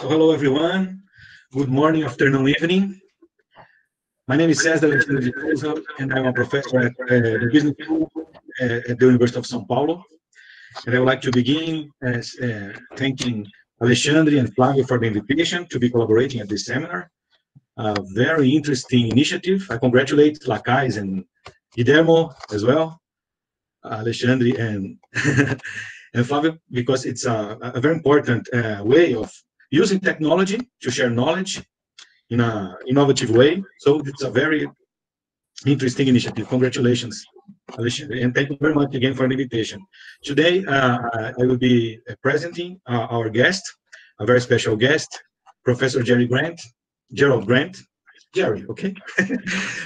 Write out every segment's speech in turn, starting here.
So hello, everyone. Good morning, afternoon, evening. My name is Cesar, and I'm a professor at the Business School at the University of São Paulo. And I would like to begin as thanking Alexandre and Flavio for the invitation to be collaborating at this seminar. A very interesting initiative. I congratulate Lacais and Guillermo as well, Alexandre and and Flavio, because it's a very important way of using technology to share knowledge in an innovative way. So it's a very interesting initiative. Congratulations, Alexandre, and thank you very much again for the invitation. Today, I will be presenting our guest, a very special guest, Professor Gerald Grant, Gerry, okay?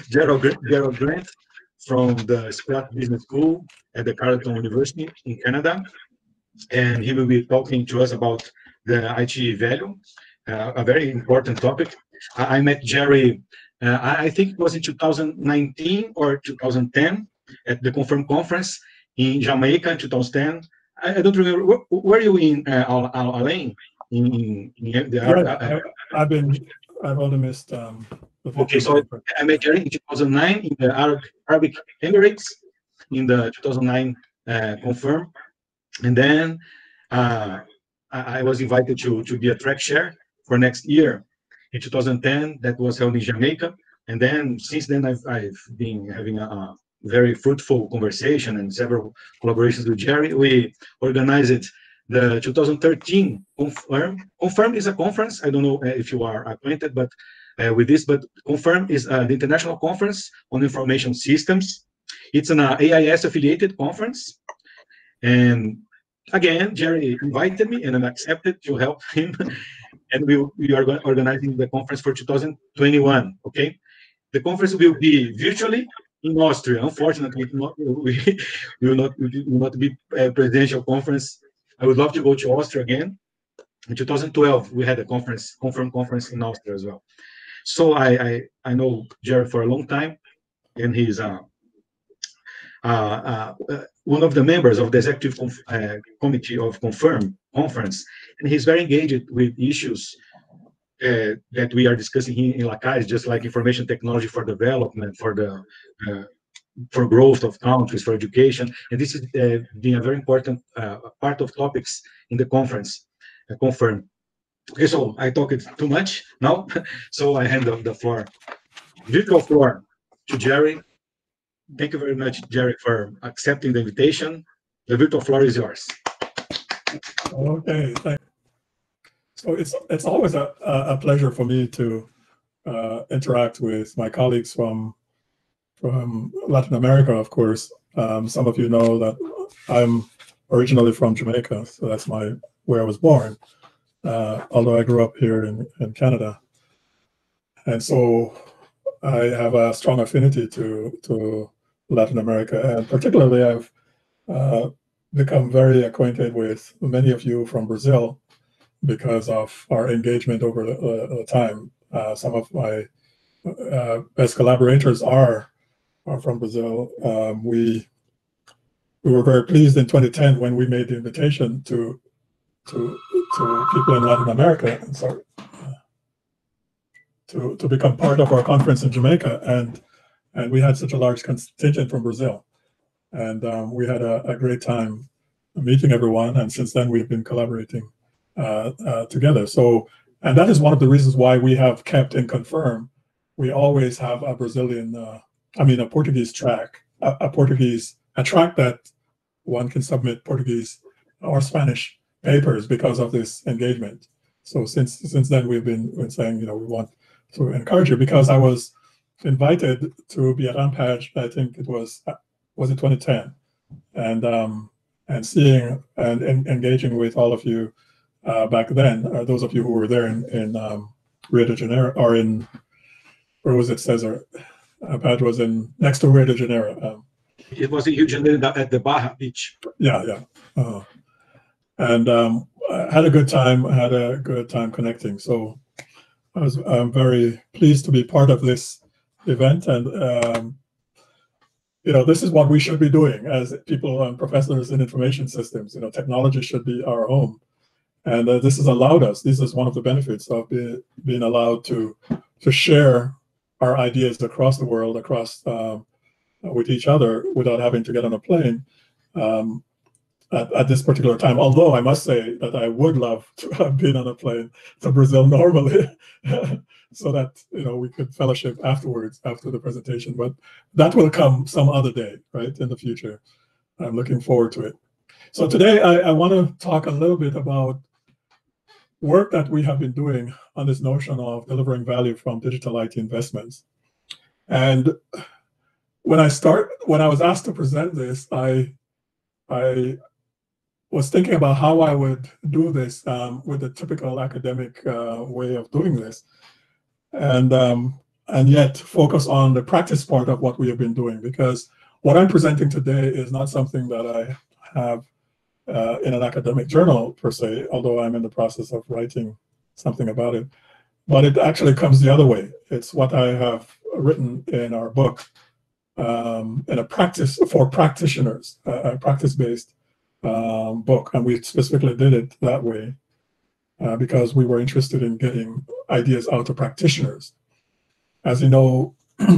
Gerald Grant from the Scott Business School at the Carleton University in Canada. And he will be talking to us about the IT value, a very important topic. I met Gerry, I think it was in 2019 or 2010 at the Confirm conference in Jamaica in 2010. I don't remember. Were you in Alain? I've only missed. Okay, so I met Gerry in 2009 in the Arabic Emirates in the 2009 Confirm. And then I was invited to be a track chair for next year in 2010. That was held in Jamaica. And then since then, I've been having a very fruitful conversation and several collaborations with Gerry. We organized the 2013 Confirm. Confirm is a conference. I don't know if you are acquainted with this, but Confirm is the International Conference on Information Systems. It's an AIS affiliated conference. And again, Gerry invited me and I accepted to help him. And we are organizing the conference for 2021, okay? The conference will be virtually in Austria. Unfortunately, we will not be a presidential conference. I would love to go to Austria again. In 2012, we had a Confirm conference in Austria as well. So I know Gerry for a long time, and he's one of the members of the executive committee of Confirm conference, and he's very engaged with issues that we are discussing here in Lacais, just like information technology for development, for growth of countries, for education, and this is being a very important part of topics in the conference. Confirm. Okay, so I talked too much now, so I hand off the floor, virtual floor, to Gerry. Thank you very much, Gerry, for accepting the invitation. The virtual floor is yours. Okay, thanks. So it's always a pleasure for me to interact with my colleagues from Latin America, of course. Some of you know that I'm originally from Jamaica, so that's where I was born, although I grew up here in Canada. And so I have a strong affinity to Latin America, and particularly I've become very acquainted with many of you from Brazil because of our engagement over the time. Some of my best collaborators are from Brazil. We were very pleased in 2010 when we made the invitation to people in Latin America, to become part of our conference in Jamaica, and we had such a large contingent from Brazil, and we had a great time meeting everyone, and since then we've been collaborating together. So, and that is one of the reasons why we have kept in Confirm. We always have a Brazilian, a Portuguese track, a track that one can submit Portuguese or Spanish papers because of this engagement. So since then we've been saying, we want to encourage you, because I was invited to be at Ampage, I think it was in 2010, and seeing and engaging with all of you back then, those of you who were there in Rio de Janeiro, or where was it, Cesar? Ampage was next to Rio de Janeiro. It was in Rio de Janeiro at the Barra Beach. Yeah. And I had a good time connecting. So I'm very pleased to be part of this event, and this is what we should be doing as people and professors in information systems. Technology should be our home, And this has allowed us, this is one of the benefits of being allowed to share our ideas across the world, across with each other without having to get on a plane at this particular time. Although I must say that I would love to have been on a plane to Brazil normally so that we could fellowship afterwards, after the presentation. But that will come some other day, right, in the future. I'm looking forward to it. So today I want to talk a little bit about work that we have been doing on this notion of delivering value from digital IT investments. And when I was asked to present this, I was thinking about how I would do this with the typical academic way of doing this, and yet focus on the practice part of what we have been doing, because what I'm presenting today is not something that I have in an academic journal per se, although I'm in the process of writing something about it. But it actually comes the other way. It's what I have written in our book, in a practice for practitioners, a practice-based book. And we specifically did it that way because we were interested in getting ideas out to practitioners. As you know,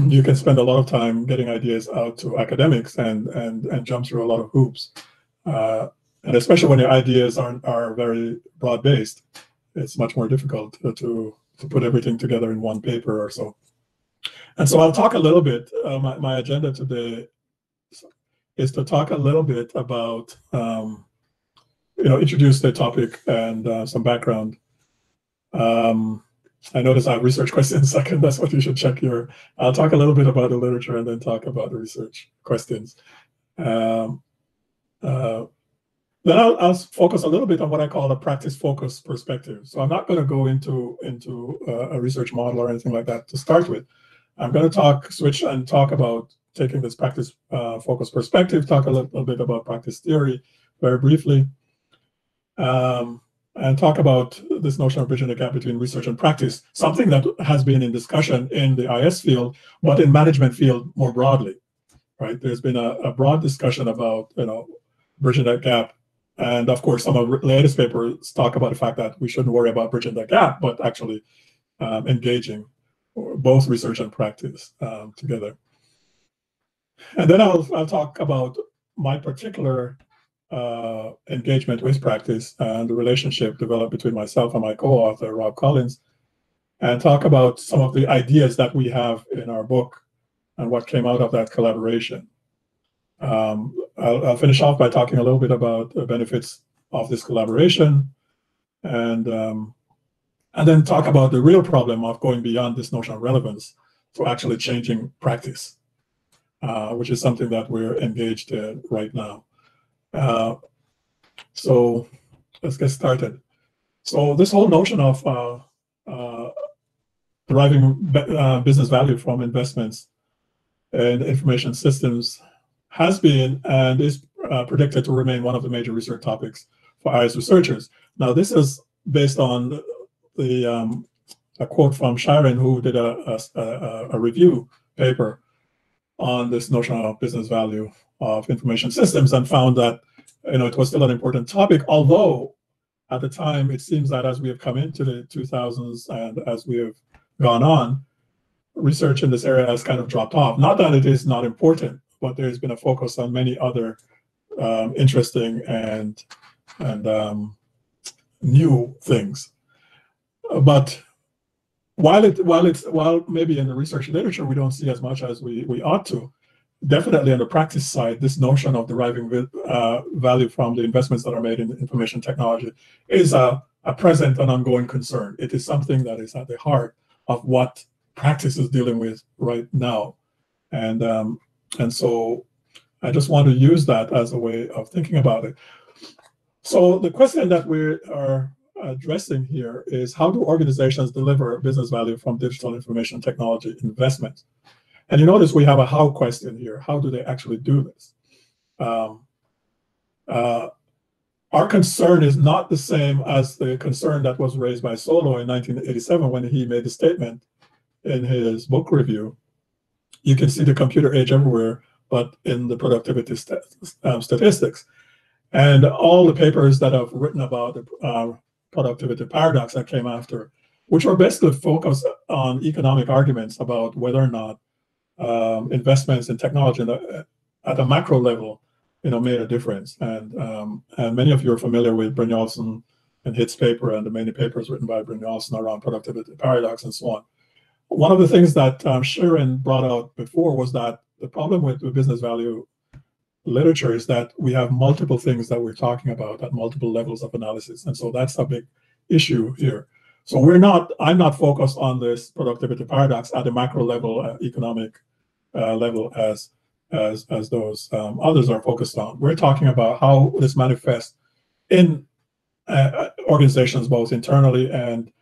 you can spend a lot of time getting ideas out to academics and jump through a lot of hoops. And especially when your ideas are very broad-based, it's much more difficult to put everything together in one paper or so. And so I'll talk a little bit, my agenda today is to talk a little bit about, introduce the topic and some background. I notice I have research questions. That's what you should check your. I'll talk a little bit about the literature and then talk about the research questions. Then I'll focus a little bit on what I call a practice-focused perspective. So I'm not going to go into a research model or anything like that to start with. I'm going to switch and talk about taking this practice-focused perspective, talk a little bit about practice theory very briefly, and talk about this notion of bridging the gap between research and practice, something that has been in discussion in the IS field, but in management field more broadly, right? There's been a broad discussion about, bridging that gap. And of course, some of the latest papers talk about the fact that we shouldn't worry about bridging that gap, but actually engaging both research and practice together. And then I'll talk about my particular engagement with practice and the relationship developed between myself and my co-author, Rob Collins, and talk about some of the ideas that we have in our book and what came out of that collaboration. I'll finish off by talking a little bit about the benefits of this collaboration, and then talk about the real problem of going beyond this notion of relevance to actually changing practice, which is something that we're engaged in right now. So let's get started. So this whole notion of deriving business value from investments in information systems has been and is predicted to remain one of the major research topics for IS researchers. Now, this is based on a quote from Sharon, who did a review paper on this notion of business value of information systems, and found that it was still an important topic, although at the time it seems that as we have come into the 2000s and as we have gone on, research in this area has kind of dropped off. Not that it is not important, but there's been a focus on many other interesting and new things. But while maybe in the research literature we don't see as much as we ought to, definitely on the practice side, this notion of deriving value from the investments that are made in information technology is a present and ongoing concern. It is something that is at the heart of what practice is dealing with right now. And so I just want to use that as a way of thinking about it. So the question that we are addressing here is, how do organizations deliver business value from digital information technology investment? And you notice we have a how question here. How do they actually do this? Our concern is not the same as the concern that was raised by Solow in 1987 when he made the statement in his book review. You can see the computer age everywhere, but in the productivity statistics. And all the papers that have written about productivity paradox that came after, which were basically focused on economic arguments about whether or not investments in technology at a macro level, made a difference. And many of you are familiar with Brynjolfsson and Hitt's paper and the many papers written by Brynjolfsson around productivity paradox and so on. One of the things that Sharon brought out before was that the problem with the business value literature is that we have multiple things that we're talking about at multiple levels of analysis. And so that's a big issue here. So I'm not focused on this productivity paradox at a macro level, economic level as those others are focused on. We're talking about how this manifests in organizations, both internally and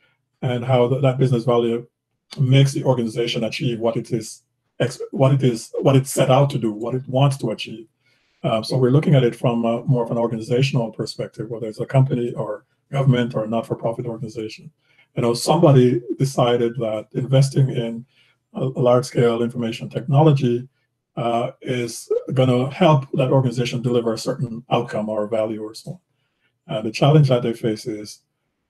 how that business value makes the organization achieve what it set out to do, what it wants to achieve. So we're looking at it from more of an organizational perspective, whether it's a company or government or a not-for-profit organization. Somebody decided that investing in a large-scale information technology is going to help that organization deliver a certain outcome or value or so on. The challenge that they face is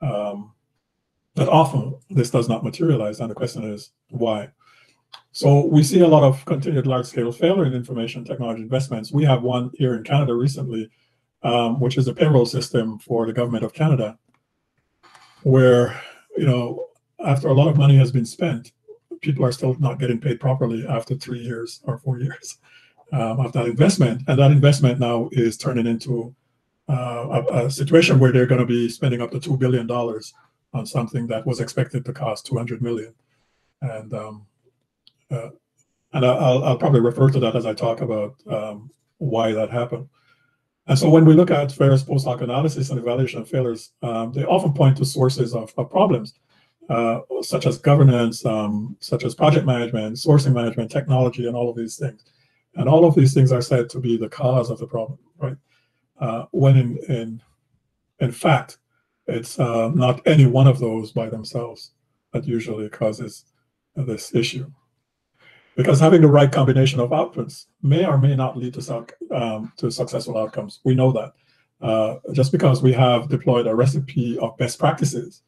that often this does not materialize, and the question is why. So we see a lot of continued large-scale failure in information technology investments. We have one here in Canada recently, which is a payroll system for the government of Canada, where, after a lot of money has been spent, people are still not getting paid properly after 3 years or 4 years of that investment. And that investment now is turning into a situation where they're going to be spending up to $2 billion on something that was expected to cost $200 million. And I'll probably refer to that as I talk about why that happened. And so when we look at various post hoc analysis and evaluation of failures, they often point to sources of problems, such as governance, such as project management, sourcing management, technology, and all of these things. And all of these things are said to be the cause of the problem, right? When in fact, it's not any one of those by themselves that usually causes this issue. Because having the right combination of outputs may or may not lead to successful outcomes. We know that. Just because we have deployed a recipe of best practices,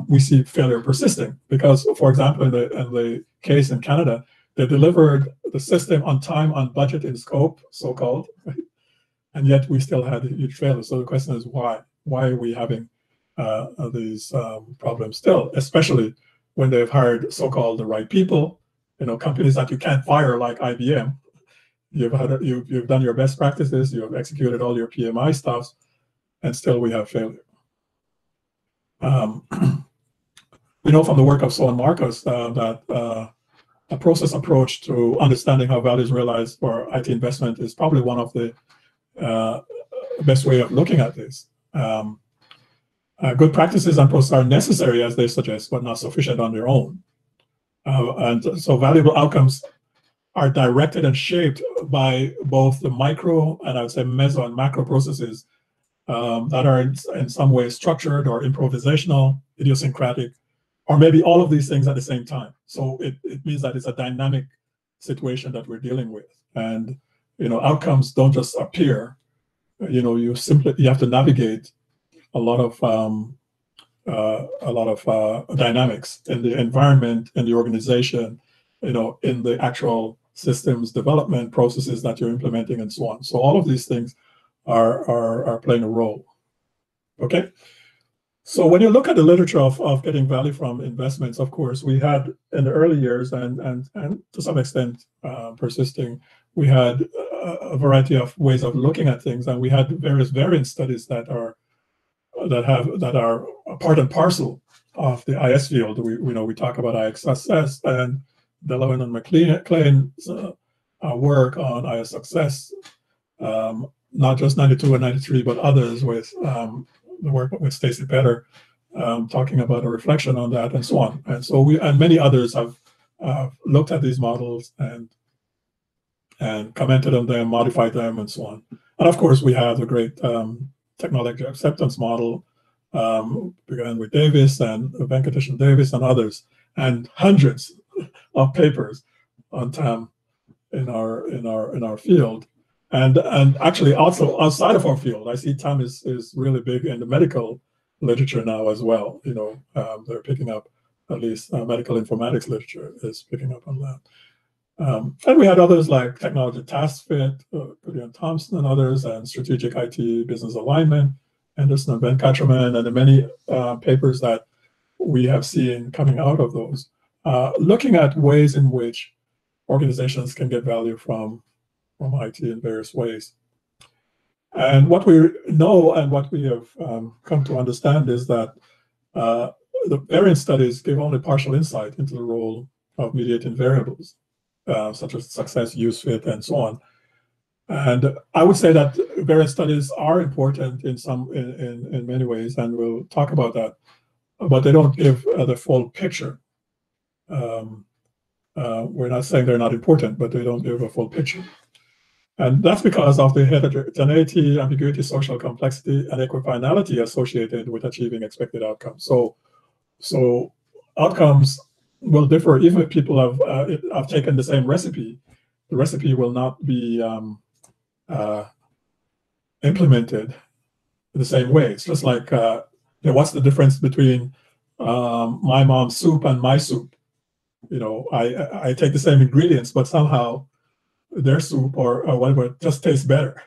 we see failure persisting. Because, for example, in the case in Canada, they delivered the system on time, on budget, in scope, so-called, right? And yet we still had a huge failure. So the question is why? Why are we having these problems still, especially when they've hired so-called the right people? Companies that you can't fire, like IBM. You've done your best practices, you've executed all your PMI stuff, and still we have failure. We know from the work of Soh and Markus that a process approach to understanding how value is realized for IT investment is probably one of the best way of looking at this. Good practices and processes are necessary, as they suggest, but not sufficient on their own. And so valuable outcomes are directed and shaped by both the micro and I would say meso and macro processes that are in some way structured or improvisational, idiosyncratic, or maybe all of these things at the same time. So it means that it's a dynamic situation that we're dealing with. And outcomes don't just appear. You have to navigate a lot of dynamics in the environment, in the organization, in the actual systems development processes that you're implementing and so on. So all of these things are playing a role. Okay. So when you look at the literature of getting value from investments, of course, we had in the early years and to some extent persisting, we had a variety of ways of looking at things, and we had various variant studies that are part and parcel of the IS field. We talk about IX success, and Delavan and McLean's work on IS success, not just 92 and 93, but others with the work with Stacy Petter, talking about a reflection on that and so on. And so and many others have looked at these models and commented on them, modified them, and so on. And of course, we have the great technology acceptance model, began with Davis and Venkatesh and Davis and others, and hundreds of papers on TAM in our field, and actually also outside of our field. I see TAM is really big in the medical literature now as well. They're picking up, at least medical informatics literature is picking up on that. And we had others like Technology Task Fit, Goody and Thompson and others, and Strategic IT Business Alignment, Anderson and Ben Katcherman, and the many papers that we have seen coming out of those, looking at ways in which organizations can get value from IT in various ways. And what we know and what we have come to understand is that the variance studies give only partial insight into the role of mediating variables, such as success, use, fit, and so on. And I would say that variance studies are important in many ways, and we'll talk about that, but they don't give the full picture. We're not saying they're not important, but they don't give a full picture. And that's because of the heterogeneity, ambiguity, social complexity, and equifinality associated with achieving expected outcomes. So outcomes will differ even if people have taken the same recipe. The recipe will not be implemented in the same way. It's just like, what's the difference between my mom's soup and my soup? I take the same ingredients, but somehow their soup or whatever just tastes better,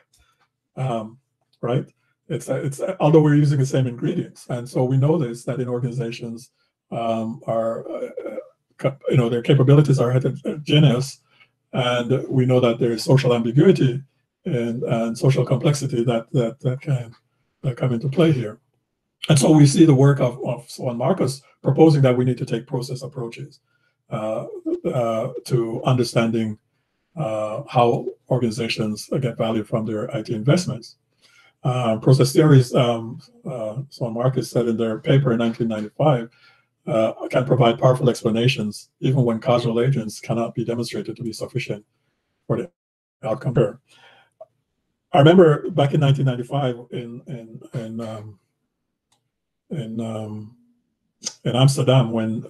right? It's although we're using the same ingredients, and so we know this, that in organizations their capabilities are heterogeneous, and we know that there is social ambiguity and social complexity that can come into play here. And so we see the work of Soh and Markus proposing that we need to take process approaches to understanding how organizations get value from their IT investments. Process theories, Soh and Markus said in their paper in 1995, can provide powerful explanations even when causal agents cannot be demonstrated to be sufficient for the outcome. I remember back in 1995 in Amsterdam when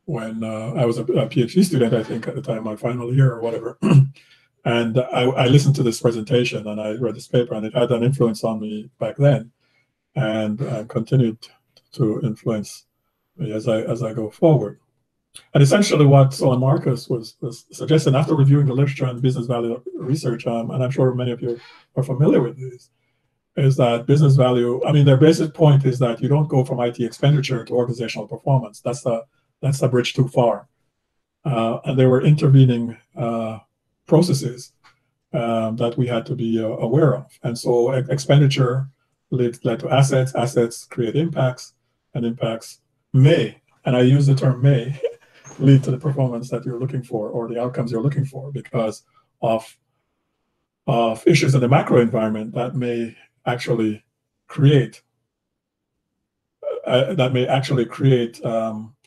I was a PhD student, I think at the time, my final year or whatever, and I listened to this presentation and I read this paper, and it had an influence on me back then, and continued to influence me as I go forward. And essentially what Soh and Markus was suggesting after reviewing the literature and business value research, and I'm sure many of you are familiar with these, is that business value, their basic point is that you don't go from IT expenditure to organizational performance. That's the bridge too far. And there were intervening processes that we had to be aware of. And so expenditure led to assets, assets create impacts, and impacts may, and I use the term may, lead to the performance that you're looking for or the outcomes you're looking for because of issues in the macro environment that may actually create a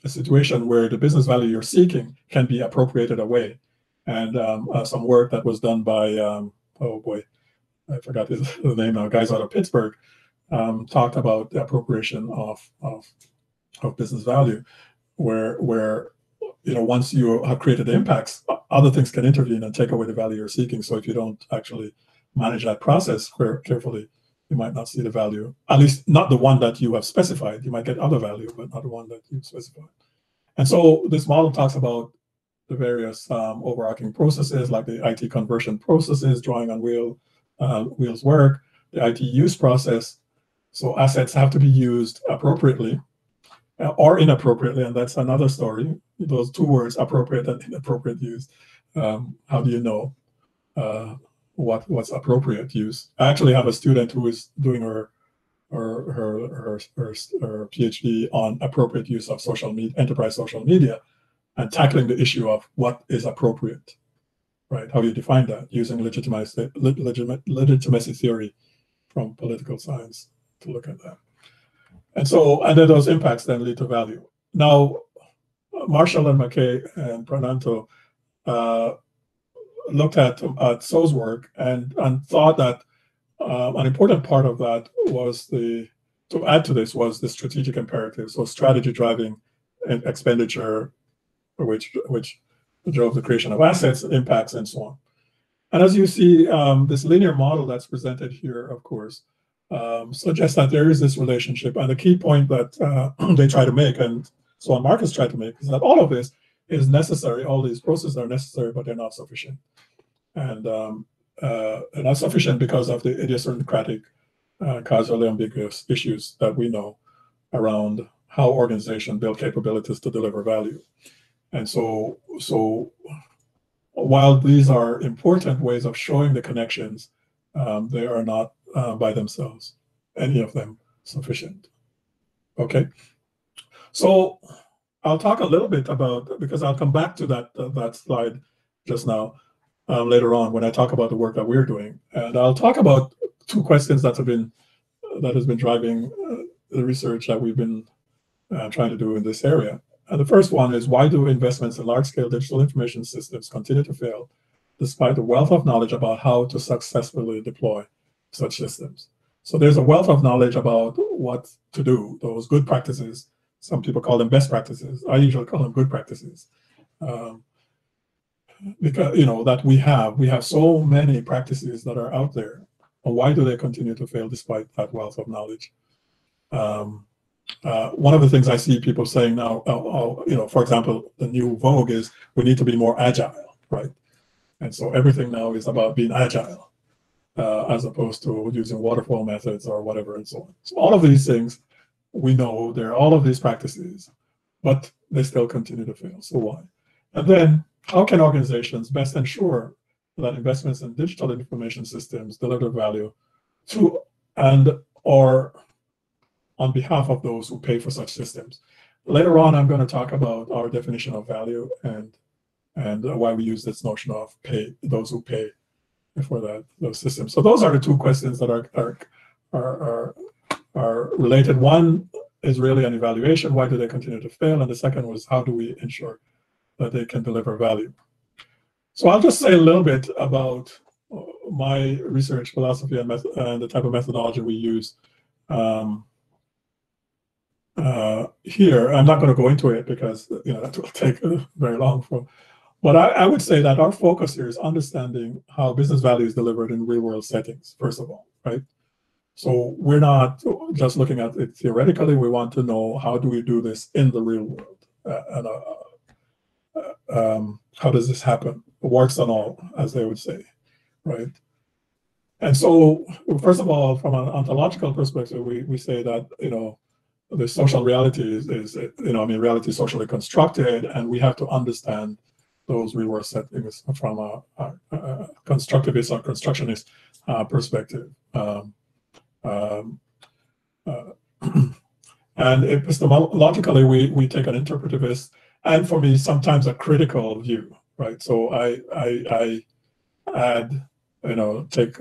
situation where the business value you're seeking can be appropriated away. And some work that was done by, oh boy, I forgot his name now, guys out of Pittsburgh, talked about the appropriation of business value, where once you have created the impacts, other things can intervene and take away the value you're seeking. So if you don't actually manage that process carefully, you might not see the value, at least not the one that you have specified. You might get other value, but not the one that you specified. And so this model talks about the various overarching processes, like the IT conversion processes, drawing on wheels work, the IT use process. So assets have to be used appropriately or inappropriately, and that's another story. Those two words, appropriate and inappropriate use. How do you know what's appropriate use? I actually have a student who is doing her PhD on appropriate use of enterprise social media, and tackling the issue of what is appropriate, right? How do you define that using legitimacy theory from political science to look at that. And then those impacts then lead to value. Now, Marshall and McKay and Prananto looked at Soh's work and thought that an important part of that was to add to this was the strategic imperative. So strategy driving expenditure, which drove the creation of assets, impacts, and so on. And as you see, this linear model that's presented here, of course, suggests that there is this relationship. And the key point that they try to make, and Soh and Markus tried to make, is that all of this is necessary. All these processes are necessary, but they're not sufficient. And not sufficient because of the idiosyncratic, causally ambiguous issues that we know around how organizations build capabilities to deliver value. And so while these are important ways of showing the connections, they are not by themselves, any of them, sufficient. Okay, so I'll talk a little bit about, because I'll come back to that slide just now later on when I talk about the work that we're doing, and I'll talk about two questions that has been driving the research that we've been trying to do in this area. And the first one is, why do investments in large-scale digital information systems continue to fail despite the wealth of knowledge about how to successfully deploy such systems? So there's a wealth of knowledge about what to do, those good practices. Some people call them best practices. I usually call them good practices. Because, that we have so many practices that are out there. And why do they continue to fail despite that wealth of knowledge? One of the things I see people saying now, for example, the new vogue is we need to be more agile, right? And so everything now is about being agile, as opposed to using waterfall methods or whatever and so on. So all of these things, we know there are all of these practices, but they still continue to fail. So why? And then how can organizations best ensure that investments in digital information systems deliver value to or on behalf of those who pay for such systems? Later on, I'm going to talk about our definition of value and why we use this notion of those who pay for those systems. So those are the two questions that are related. One is really an evaluation. Why do they continue to fail? And the second was, how do we ensure that they can deliver value? So I'll just say a little bit about my research philosophy and the type of methodology we use. Here, I'm not going to go into it because that will take very long. But I would say that our focus here is understanding how business value is delivered in real-world settings, first of all, right? So we're not just looking at it theoretically. We want to know, how do we do this in the real world? How does this happen? Warts and all, as they would say, right? And so, first of all, from an ontological perspective, we say that, the social reality is reality is socially constructed, and we have to understand those real-world settings from a constructivist or constructionist perspective. And epistemologically, we take an interpretivist, and for me, sometimes a critical view, right? So I add, take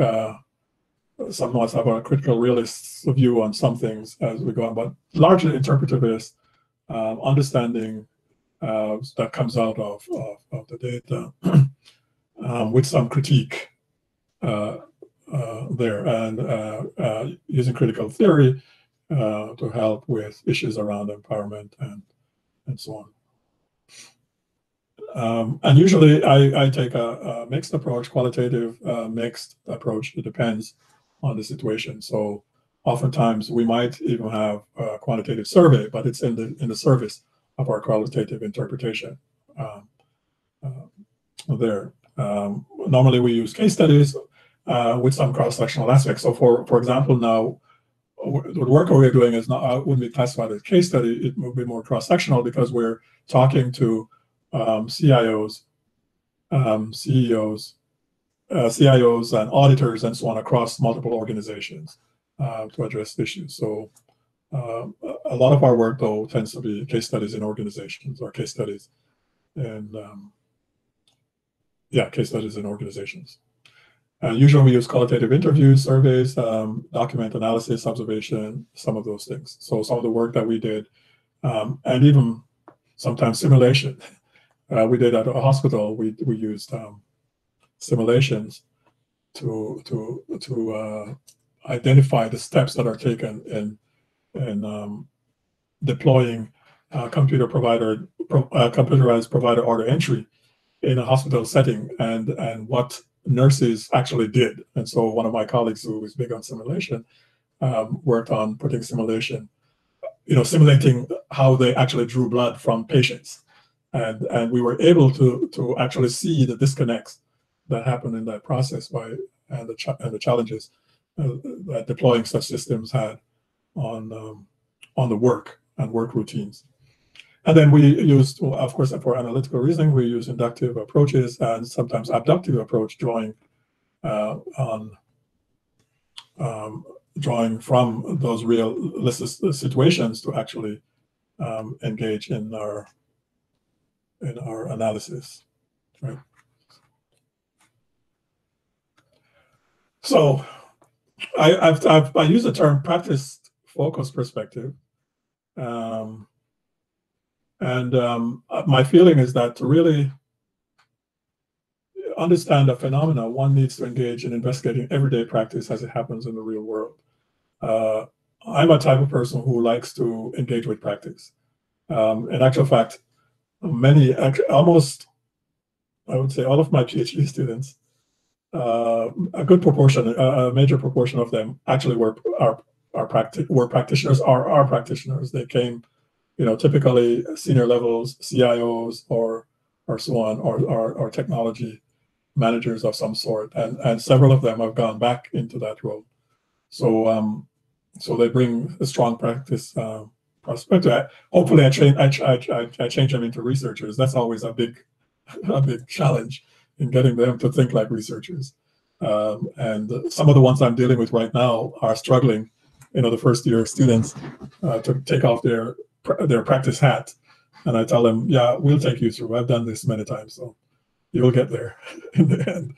somewhat of a critical realist view on some things as we go on, but largely interpretivist, understanding that comes out of the data with some critique there, and using critical theory to help with issues around empowerment and so on. And usually I take a mixed approach, qualitative mixed approach. It depends on the situation. So oftentimes we might even have a quantitative survey, but it's in the service of our qualitative interpretation there. Normally we use case studies with some cross-sectional aspects. So for example, now the work we're doing is not wouldn't be classified as case study. It would be more cross-sectional because we're talking to CIOs, CEOs, CIOs and auditors and so on across multiple organizations to address issues. So a lot of our work, though, tends to be case studies in organizations or case studies in, case studies in organizations. Usually we use qualitative interviews, surveys, document analysis, observation, some of those things. So some of the work that we did, and even sometimes simulation. We did at a hospital, we used simulations to identify the steps that are taken in deploying computerized provider order entry in a hospital setting, and what nurses actually did. And so one of my colleagues who is big on simulation worked on putting simulation, simulating how they actually drew blood from patients. And we were able to actually see the disconnects that happened in that process and the challenges that deploying such systems had on the work and work routines. And then we used, of course, for analytical reasoning, we use inductive approaches and sometimes abductive approach, drawing from those realistic situations to actually engage in our analysis, right? So I use the term practice focus perspective, my feeling is that to really understand a phenomena, one needs to engage in investigating everyday practice as it happens in the real world. I'm a type of person who likes to engage with practice. In actual fact, almost, I would say all of my PhD students, a good proportion, a major proportion of them actually were practitioners, are practitioners. They came, typically senior levels, CIOs or so on, or technology managers of some sort, and several of them have gone back into that role. So they bring a strong practice perspective. Hopefully, I change them into researchers. That's always a big challenge in getting them to think like researchers. And some of the ones I'm dealing with right now are struggling. The first year students to take off their practice hat, and I tell them, "Yeah, we'll take you through. I've done this many times, so you'll get there in the end."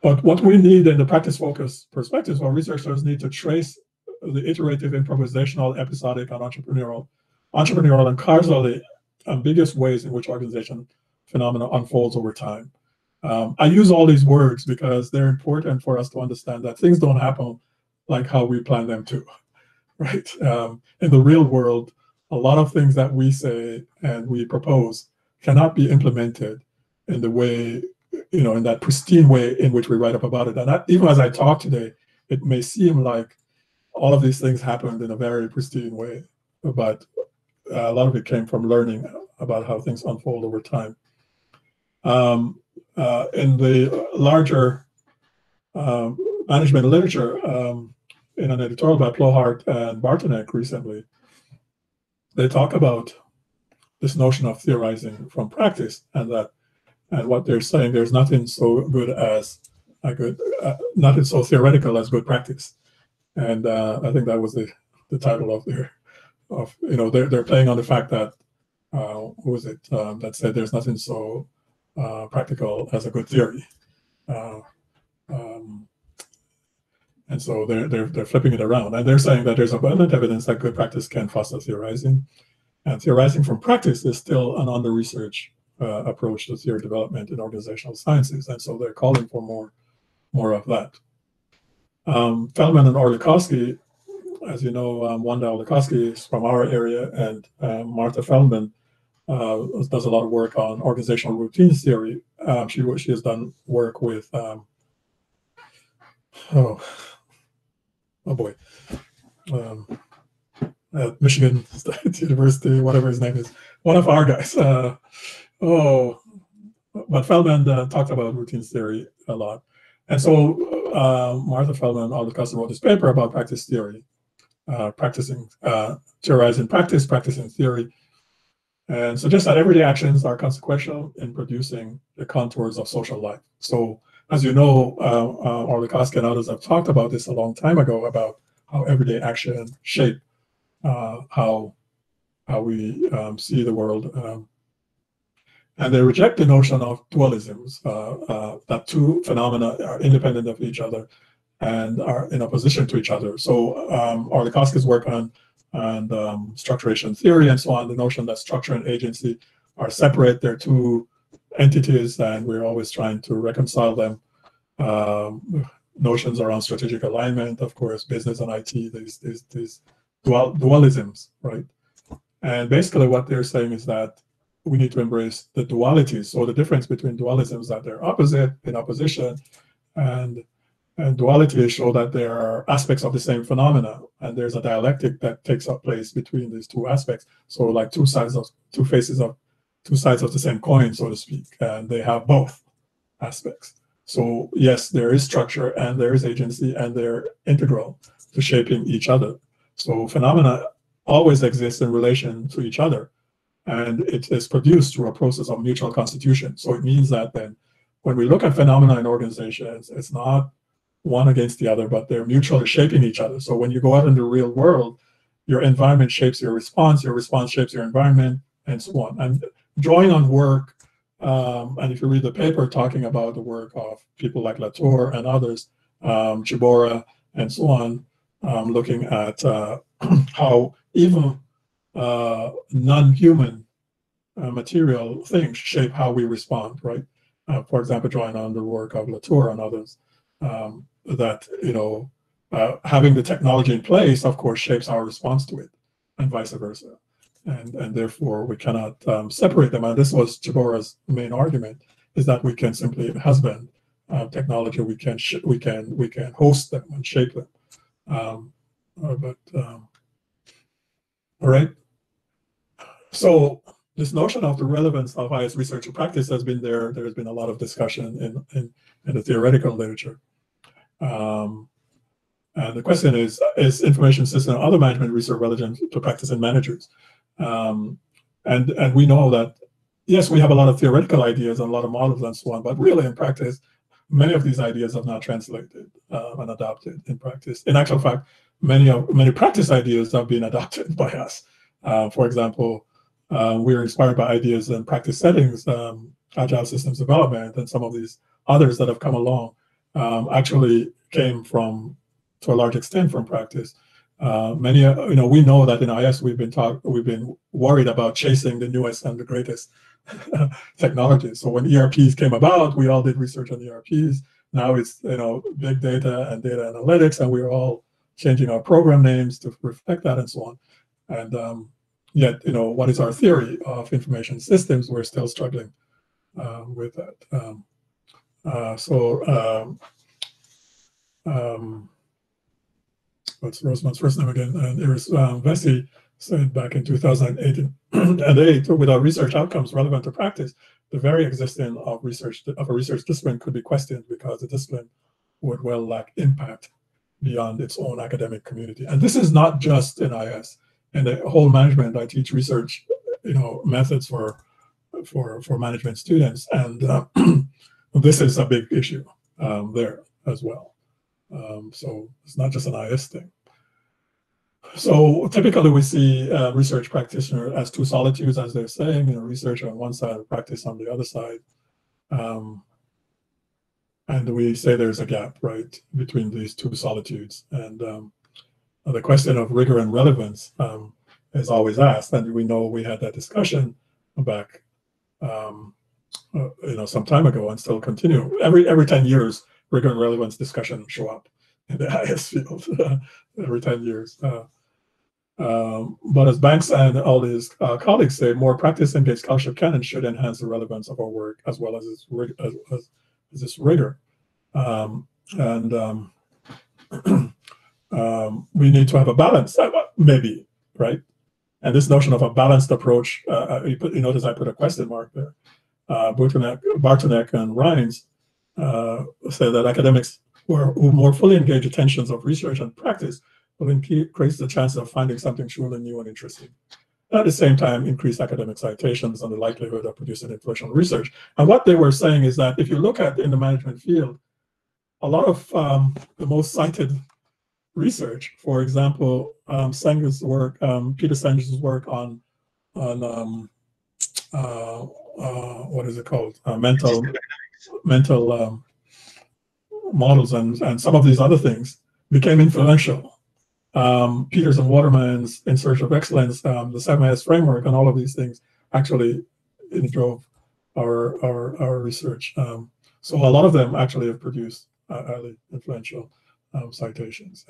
But what we need in the practice-focused perspectives, our researchers need to trace the iterative, improvisational, episodic, and entrepreneurial, and causally ambiguous ways in which organization phenomena unfolds over time. I use all these words because they're important for us to understand that things don't happen like how we plan them to, right? In the real world, a lot of things that we say and we propose cannot be implemented in the way, in that pristine way in which we write up about it. And even as I talk today, it may seem like all of these things happened in a very pristine way, but a lot of it came from learning about how things unfold over time. In the larger management literature, in an editorial by Plohart and Bartonek recently, they talk about this notion of theorizing from practice, and what they're saying, there's nothing so good as nothing so theoretical as good practice. And I think that was the title of they're playing on the fact that who was it that said there's nothing so practical as a good theory. And so they're flipping it around, and they're saying that there's abundant evidence that good practice can foster theorizing, and theorizing from practice is still an under-researched approach to theory development in organizational sciences, and so they're calling for more of that. Feldman and Orlikowski, as you know, Wanda Orlikowski is from our area, and Martha Feldman does a lot of work on organizational routines theory. She has done work with Michigan State University, whatever his name is, one of our guys. But Feldman talked about routines theory a lot. And so Martha Feldman wrote this paper about practice theory, theorizing practice, practicing theory, and suggests that everyday actions are consequential in producing the contours of social life. So, as you know, Orlikowski and others have talked about this a long time ago, about how everyday action shape how we see the world. And they reject the notion of dualisms, that two phenomena are independent of each other and are in opposition to each other. So Orlikowski's work on structuration theory and so on, the notion that structure and agency are separate, they're two entities, and we're always trying to reconcile them. Notions around strategic alignment, of course, business and IT, these dualisms, right? And basically what they're saying is that we need to embrace the dualities. So the difference between dualisms, that they're opposite, in opposition, and And dualities show that there are aspects of the same phenomena, and there's a dialectic that takes up place between these two aspects. So like two sides of the same coin, so to speak, and they have both aspects. So yes, there is structure and there is agency, and they're integral to shaping each other. So phenomena always exist in relation to each other, and it is produced through a process of mutual constitution. So it means that then when we look at phenomena in organizations, it's not one against the other, but they're mutually shaping each other. So when you go out in the real world, your environment shapes your response shapes your environment, and so on. And drawing on work, and if you read the paper talking about the work of people like Latour and others, Chibora and so on, looking at how even non-human material things shape how we respond, right? For example, drawing on the work of Latour and others, that having the technology in place, of course, shapes our response to it, and vice versa, and therefore we cannot separate them. And this was Chibora's main argument: is that we can simply husband technology, we can host them and shape them. All right. So this notion of the relevance of IS research and practice has been there. There has been a lot of discussion in the theoretical literature. And the question is information system and other management research relevant to practice and managers? And we know that, yes, we have a lot of theoretical ideas and a lot of models and so on, but really in practice, many of these ideas have not translated and adopted in practice. In actual fact, many practice ideas have been adopted by us. For example, we're inspired by ideas in practice settings, agile systems development, and some of these others that have come along actually came from, to a large extent, from practice. We know that in IS we've been worried about chasing the newest and the greatest technologies. So when ERPs came about, we all did research on ERPs. Now it's big data and data analytics, and we're all changing our program names to reflect that and so on. And yet, what is our theory of information systems? We're still struggling with that. What's Rosamund's first name again? And it was Vesey said back in 2008, and without research outcomes relevant to practice, the very existence of a research discipline could be questioned because the discipline would well lack impact beyond its own academic community. And this is not just in IS. In the whole management, I teach research, methods for management students, and this is a big issue there as well. So it's not just an IS thing. So typically we see research practitioner as two solitudes, as they're saying, research on one side and practice on the other side. And we say there's a gap, right, between these two solitudes. And the question of rigor and relevance is always asked. And we know we had that discussion back, some time ago, and still continue. Every 10 years, rigor and relevance discussion show up in the IS field every 10 years. But as Banks and all his colleagues say, more practice-engaged scholarship can and should enhance the relevance of our work as well as its rigor. We need to have a balance, maybe, right? And this notion of a balanced approach, you notice I put a question mark there. Bartonek and Rines say that academics who more fully engage attentions of research and practice will increase the chance of finding something truly new and interesting. At the same time, increase academic citations and the likelihood of producing influential research. And what they were saying is that if you look at in the management field, a lot of the most cited research, for example, Senger's work, Peter Senger's work on what is it called? Mental models and some of these other things became influential. Peters and Waterman's In Search of Excellence, the 7S framework, and all of these things actually drove our research. So a lot of them actually have produced highly influential citations.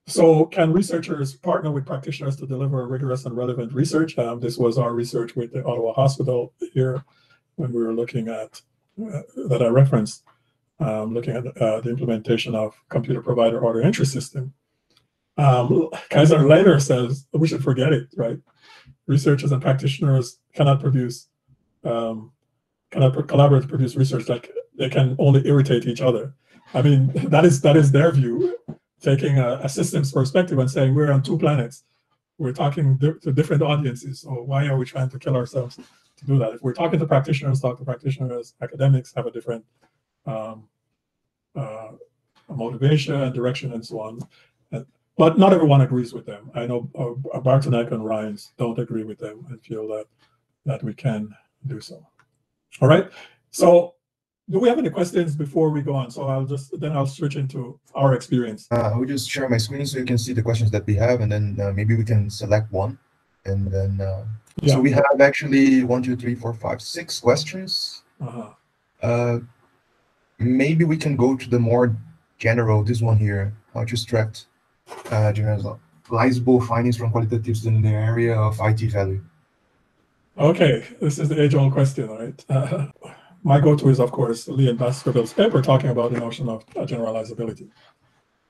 So can researchers partner with practitioners to deliver rigorous and relevant research? This was our research with the Ottawa Hospital here when we were looking at, that I referenced, looking at the implementation of computer provider order entry system. Cesar later says we should forget it, right? Researchers and practitioners cannot produce, cannot collaborate to produce research. Like they can only irritate each other. I mean, that is their view, taking a systems perspective and saying we're on two planets. We're talking to different audiences. So why are we trying to kill ourselves to do that? If we're talking to practitioners, talk to practitioners. Academics have a different motivation, direction, and so on. But not everyone agrees with them. I know Bartonek and Rines don't agree with them and feel that we can do so. All right. So do we have any questions before we go on? So I'll switch into our experience. I will just share my screen so you can see the questions that we have, and then maybe we can select one. And then, yeah. So we have actually 1, 2, 3, 4, 5, 6 questions. Maybe we can go to the more general, this one here, how to extract generalizable findings from qualitatives in the area of IT value. Okay, this is the age-old question, right? My go-to is, of course, Lee and Baskerville's paper talking about the notion of generalizability.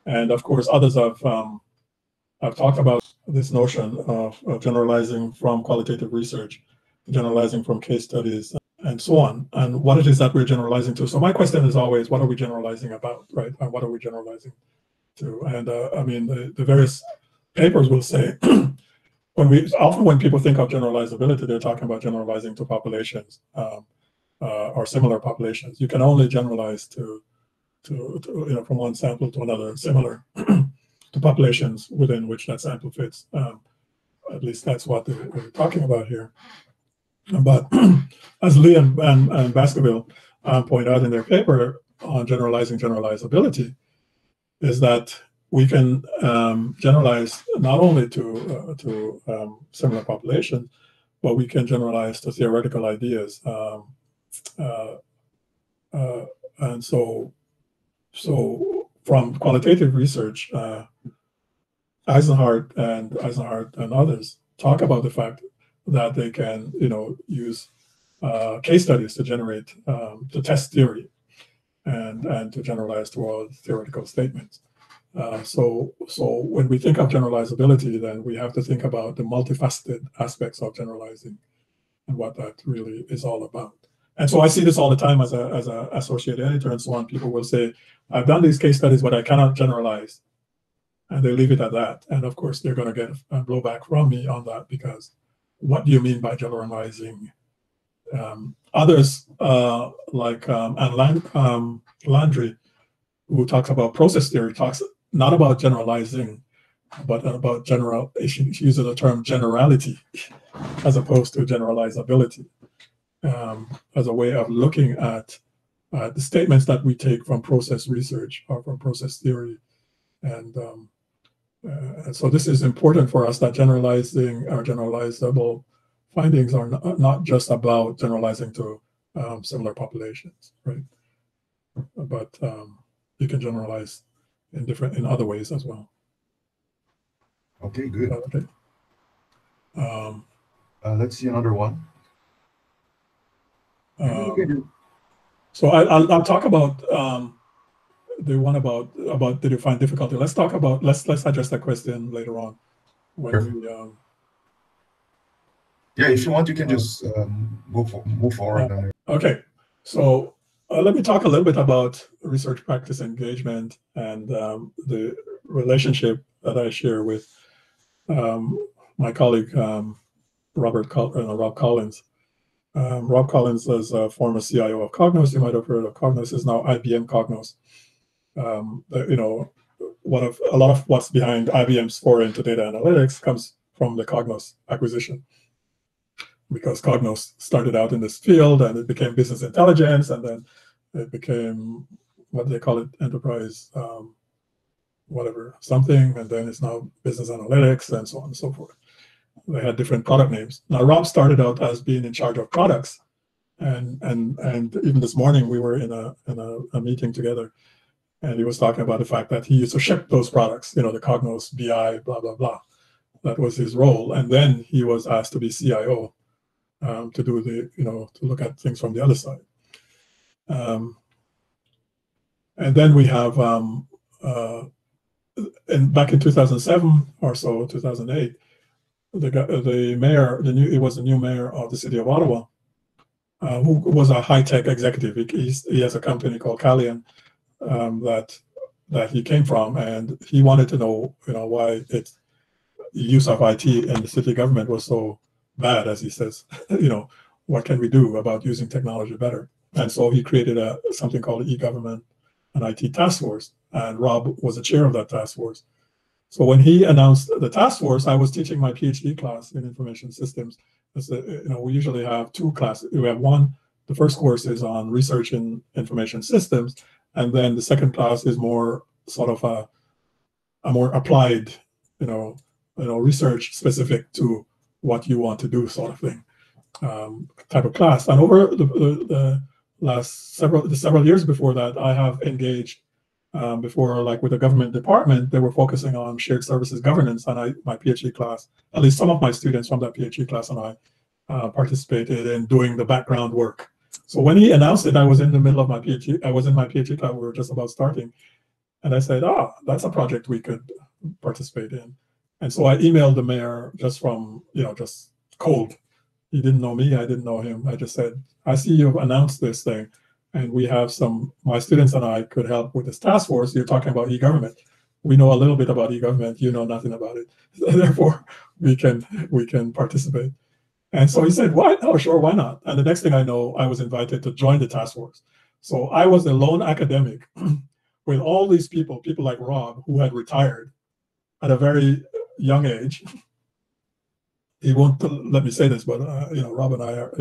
And of course, others have talked about this notion of generalizing from qualitative research, generalizing from case studies, and so on, and what it is that we're generalizing to. So my question is always, what are we generalizing about, right? And what are we generalizing to? And I mean, the various papers will say, often when people think of generalizability, they're talking about generalizing to populations or similar populations. You can only generalize to from one sample to another, similar to populations within which that sample fits. At least that's what they're talking about here. But as Lee and Baskerville point out in their paper on generalizing generalizability, is that we can generalize not only to similar populations, but we can generalize to theoretical ideas. And so from qualitative research, Eisenhardt and others talk about the fact that they can, use case studies to generate, to test theory and to generalize toward theoretical statements. So when we think of generalizability, then we have to think about the multifaceted aspects of generalizing and what that really is all about. And so I see this all the time as a associate editor and so on. People will say, I've done these case studies, but I cannot generalize. And they leave it at that. And of course, they're going to get blowback from me on that, because what do you mean by generalizing? Others, like Anne Landry, who talks about process theory, talks not about generalizing, but about general. She uses the term generality as opposed to generalizability, as a way of looking at the statements that we take from process research or from process theory. And so this is important for us, that generalizing or generalizable findings are not just about generalizing to similar populations, right? But you can generalize in other ways as well. Okay, good. Okay. Let's see another one. So I'll talk about the one about did you find difficulty. Let's talk about let's address that question later on when we. Yeah, if you want, you can just move forward. Okay, so let me talk a little bit about research practice engagement and the relationship that I share with my colleague Rob Collins. Rob Collins is a former CIO of Cognos. You might have heard of Cognos. Is now IBM Cognos. A lot of what's behind IBM's foray into data analytics comes from the Cognos acquisition, because Cognos started out in this field and it became business intelligence, and then it became what they call it, enterprise something, and then it's now business analytics and so on and so forth. They had different product names. Now Rob started out as being in charge of products, and even this morning we were in a meeting together, and he was talking about the fact that he used to ship those products, the Cognos BI, blah blah blah. That was his role, and then he was asked to be CIO. To do to look at things from the other side. And then we have, and back in 2007 or so, 2008, the mayor, it was the new mayor of the city of Ottawa, who was a high-tech executive. He has a company called Carleton that he came from, and he wanted to know, why the use of IT in the city government was so bad, as he says. What can we do about using technology better? And so he created something called e-government and IT task force, and Rob was the chair of that task force. So when he announced the task force, I was teaching my PhD class in information systems. We usually have two classes. We have one, the first course is on research in information systems, and then the second class is more sort of a more applied, research specific to what you want to do, sort of thing, type of class. And over the last several years before that, I have engaged. Before, like with the government department, they were focusing on shared services governance, and my PhD class, at least some of my students from that PhD class and I participated in doing the background work. So when he announced it, I was in the middle of my PhD. I was in my PhD class. We were just about starting, and I said, that's a project we could participate in. And so I emailed the mayor just from, just cold. He didn't know me. I didn't know him. I just said, I see you've announced this thing, and we have my students and I could help with this task force. You're talking about e-government. We know a little bit about e-government. You know nothing about it. Therefore, we can participate. And so he said, why? Oh, sure, why not? And the next thing I know, I was invited to join the task force. So I was a lone academic with all these people like Rob, who had retired at a very young age. He won't let me say this, but Rob and I are,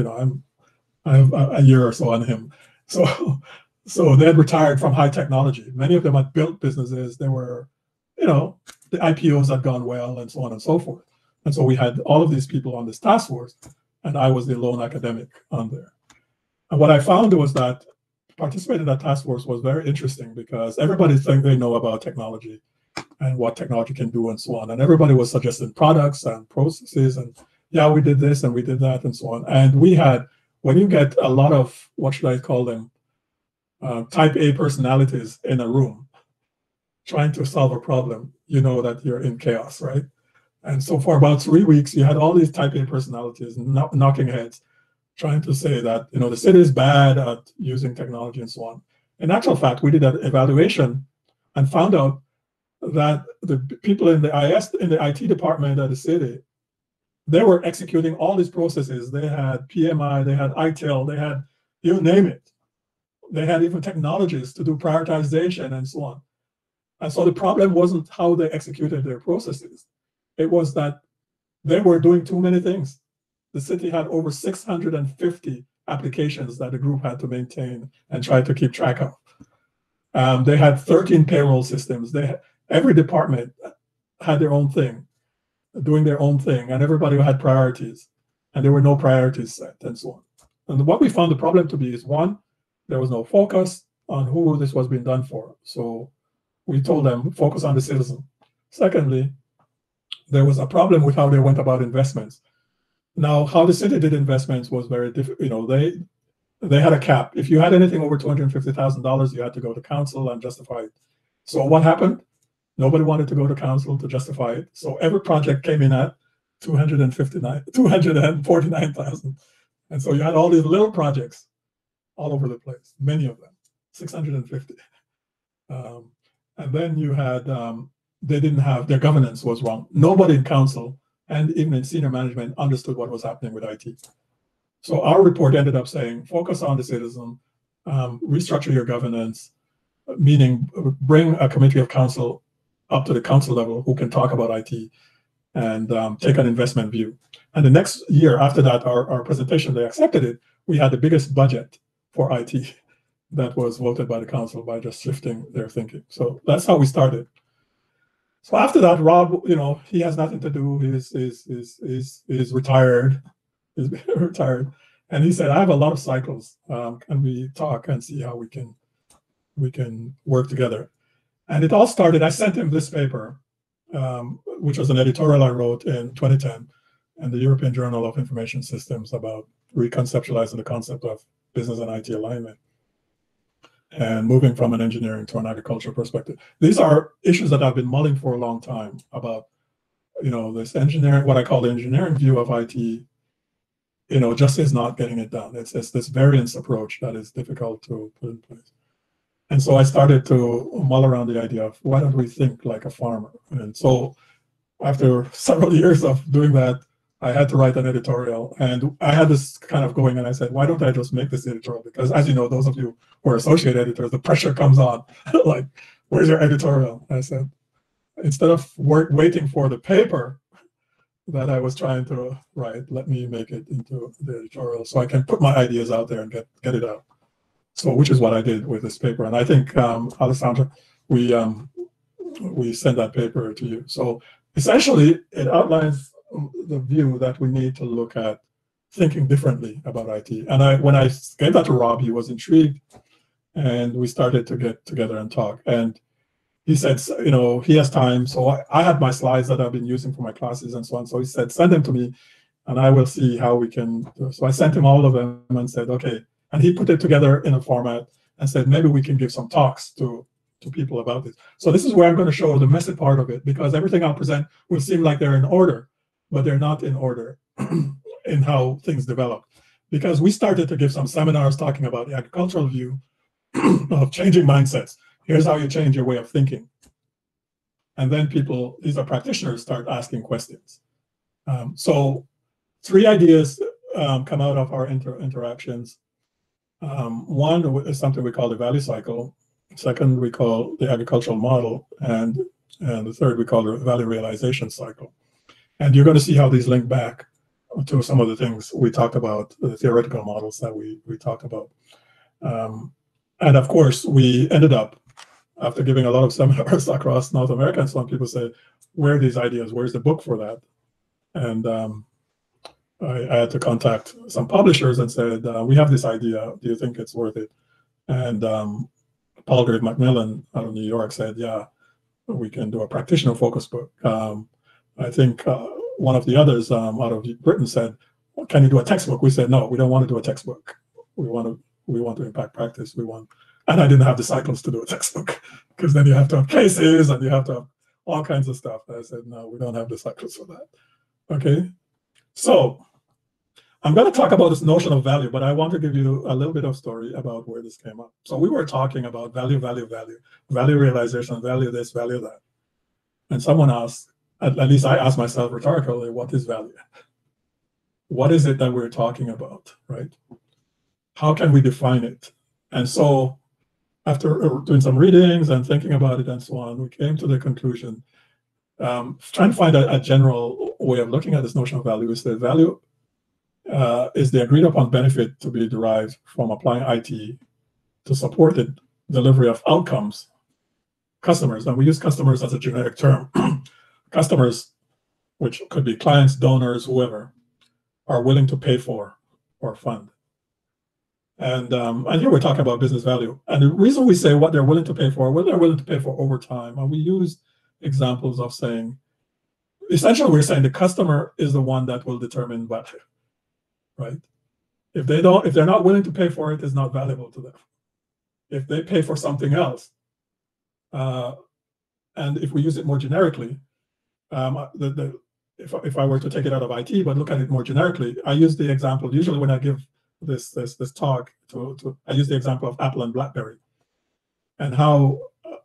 I have a year or so on him. So they had retired from high technology. Many of them had built businesses. They were, the IPOs had gone well, and so on and so forth. And so we had all of these people on this task force, and I was the lone academic on there. And what I found was that participating in that task force was very interesting, because everybody thinks they know about technology and what technology can do and so on. And everybody was suggesting products and processes, and yeah, we did this and we did that and so on. And we had, when you get a lot of, what should I call them, type A personalities in a room trying to solve a problem, you know that you're in chaos, right? And so for about 3 weeks, you had all these type A personalities knocking heads, trying to say that, the city is bad at using technology and so on. In actual fact, we did an evaluation and found out that the people in the IT department at the city, they were executing all these processes. They had PMI, they had ITIL, they had, you name it. They had even technologies to do prioritization and so on. And so the problem wasn't how they executed their processes. It was that they were doing too many things. The city had over 650 applications that the group had to maintain and try to keep track of. They had 13 payroll systems. Every department had their own thing, doing their own thing, and everybody had priorities, and there were no priorities set, and so on. And what we found the problem to be is, one, there was no focus on who this was being done for. So we told them, focus on the citizen. Secondly, there was a problem with how they went about investments. Now, how the city did investments was very difficult. They had a cap. If you had anything over $250,000, you had to go to council and justify it. So what happened? Nobody wanted to go to council to justify it. So every project came in at $249,000. And so you had all these little projects all over the place, many of them, 650. And then you had, they didn't have, their governance was wrong. Nobody in council and even in senior management understood what was happening with IT. So our report ended up saying, focus on the citizen, restructure your governance, meaning bring a committee of council up to the council level who can talk about IT and take an investment view. And the next year after that, our presentation, they accepted it. We had the biggest budget for IT that was voted by the council by just shifting their thinking. So that's how we started. So after that, Rob, he has nothing to do. He's retired. He's retired. And he said, I have a lot of cycles. Can we talk and see how we can work together? And it all started, I sent him this paper, which was an editorial I wrote in 2010 in the European Journal of Information Systems about reconceptualizing the concept of business and IT alignment. and moving from an engineering to an agricultural perspective. These are issues that I've been mulling for a long time about, this engineering, what I call the engineering view of IT, just is not getting it done. It's this variance approach that is difficult to put in place. And so I started to mull around the idea of why don't we think like a farmer? And so after several years of doing that, I had to write an editorial, and I had this kind of going, and I said, why don't I just make this editorial? Because as you know, those of you who are associate editors, the pressure comes on, like, where's your editorial? I said, instead of waiting for the paper that I was trying to write, let me make it into the editorial so I can put my ideas out there and get it out. So, which is what I did with this paper. And I think, Alexandre, we sent that paper to you. So essentially, it outlines the view that we need to look at thinking differently about IT. And when I gave that to Rob, he was intrigued, and we started to get together and talk. And he said, he has time. So I had my slides that I've been using for my classes and so on. So he said, send them to me, and I will see how we can do. So I sent him all of them and said, okay. And he put it together in a format and said, maybe we can give some talks to people about this. So this is where I'm going to show the messy part of it, because everything I'll present will seem like they're in order, but they're not in order in how things develop. Because we started to give some seminars talking about the agricultural view of changing mindsets. Here's how you change your way of thinking. And then people, these are practitioners, start asking questions. So 3 ideas come out of our interactions. One is something we call the value cycle. Second, we call the agricultural model. And the third, we call the value realization cycle. And you're going to see how these link back to some of the things we talked about, the theoretical models that we talked about. And of course, we ended up, after giving a lot of seminars across North America, and some people say, where are these ideas? Where's the book for that? And I had to contact some publishers and said, we have this idea. Do you think it's worth it? And Paul Grave Macmillan out of New York said, yeah, we can do a practitioner focus book. I think one of the others out of Britain said, well, can you do a textbook? We said, no, we don't want to do a textbook. We want to impact practice. And I didn't have the cycles to do a textbook, because then you have to have cases and you have to have all kinds of stuff. I said, no, we don't have the cycles for that. Okay, so I'm going to talk about this notion of value, but I want to give you a little bit of story about where this came up. So we were talking about value realization, value this, value that. And someone asked, at least I asked myself rhetorically, what is value? What is it that we're talking about, right? How can we define it? And so after doing some readings and thinking about it and so on, we came to the conclusion, trying to find a general way of looking at this notion of value, is that value is the agreed upon benefit to be derived from applying IT to support the delivery of outcomes. Customers, and we use customers as a generic term, customers, which could be clients, donors, whoever, are willing to pay for or fund. And here we're talking about business value. And the reason we say what they're willing to pay for, what they're willing to pay for over time, and we use examples of saying, essentially we're saying the customer is the one that will determine value, right? If they're not willing to pay for it, it's not valuable to them. If they pay for something else, and if we use it more generically, if I were to take it out of IT, but look at it more generically, I use the example, usually when I give this talk, I use the example of Apple and BlackBerry, and how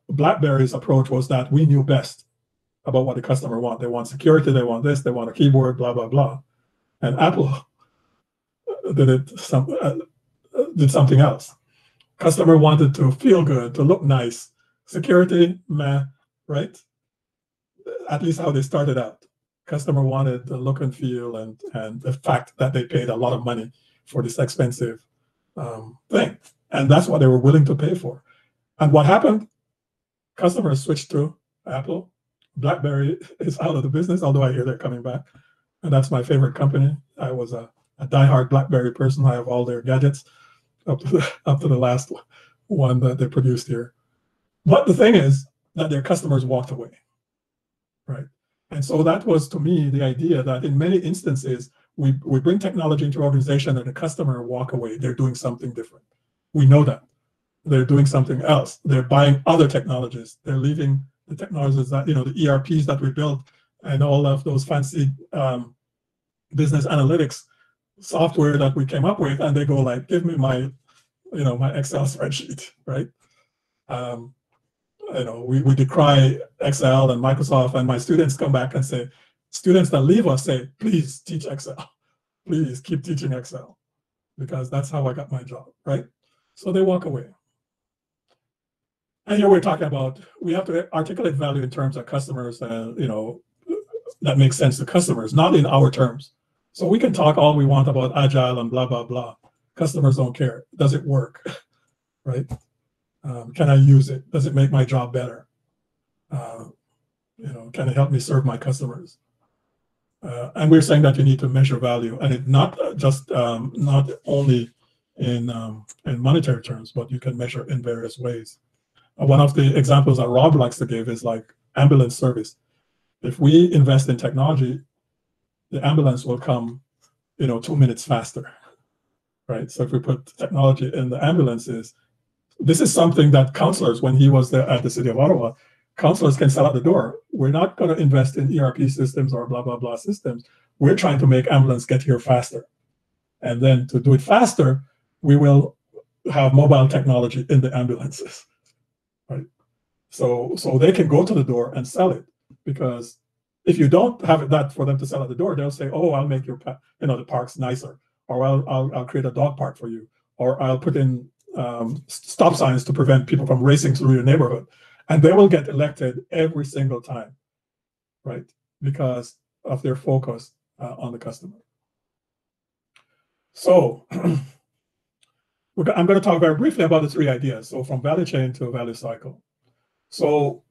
BlackBerry's approach was that we knew best about what the customer want. They want security, they want this, they want a keyboard, blah, blah, blah. And Apple did something else. Customer wanted to feel good, to look nice. Security, meh, right? At least how they started out. Customer wanted the look and feel and the fact that they paid a lot of money for this expensive thing. And that's what they were willing to pay for. And what happened? Customers switched to Apple. BlackBerry is out of the business, although I hear they're coming back. And that's my favorite company. I was a diehard BlackBerry person. I have all their gadgets up to the last one that they produced here. But the thing is that their customers walked away, right? And so that was, to me, the idea that in many instances, we bring technology into an organization and the customer walk away. They're doing something different. We know that. they're doing something else. They're buying other technologies. They're leaving the technologies that, the ERPs that we built and all of those fancy business analytics software that we came up with, and they go like, give me my, my Excel spreadsheet, right? We decry Excel and Microsoft, and my students come back and say, students that leave us say, please teach Excel. Please keep teaching Excel, because that's how I got my job, right? So they walk away. And here we're talking about, we have to articulate value in terms of customers, that makes sense to customers, not in our terms. So we can talk all we want about agile and blah, blah, blah. Customers don't care. Does it work, right? Can I use it? Does it make my job better? Can it help me serve my customers? And we're saying that you need to measure value, and it not just not only in monetary terms, but you can measure in various ways. One of the examples that Rob likes to give is like ambulance service. If we invest in technology, the ambulance will come, 2 minutes faster, right? So if we put technology in the ambulances, this is something that counselors, when he was there at the City of Ottawa, counselors can sell at the door. We're not going to invest in ERP systems or blah, blah, blah systems. We're trying to make ambulance get here faster. And then to do it faster, we will have mobile technology in the ambulances, right? So they can go to the door and sell it, because if you don't have that for them to sell at the door, they'll say, oh, I'll make your the parks nicer, or I'll create a dog park for you, or I'll put in stop signs to prevent people from racing through your neighborhood. And they will get elected every single time, right? Because of their focus on the customer. So I'm going to talk very briefly about the 3 ideas. So from value chain to value cycle. So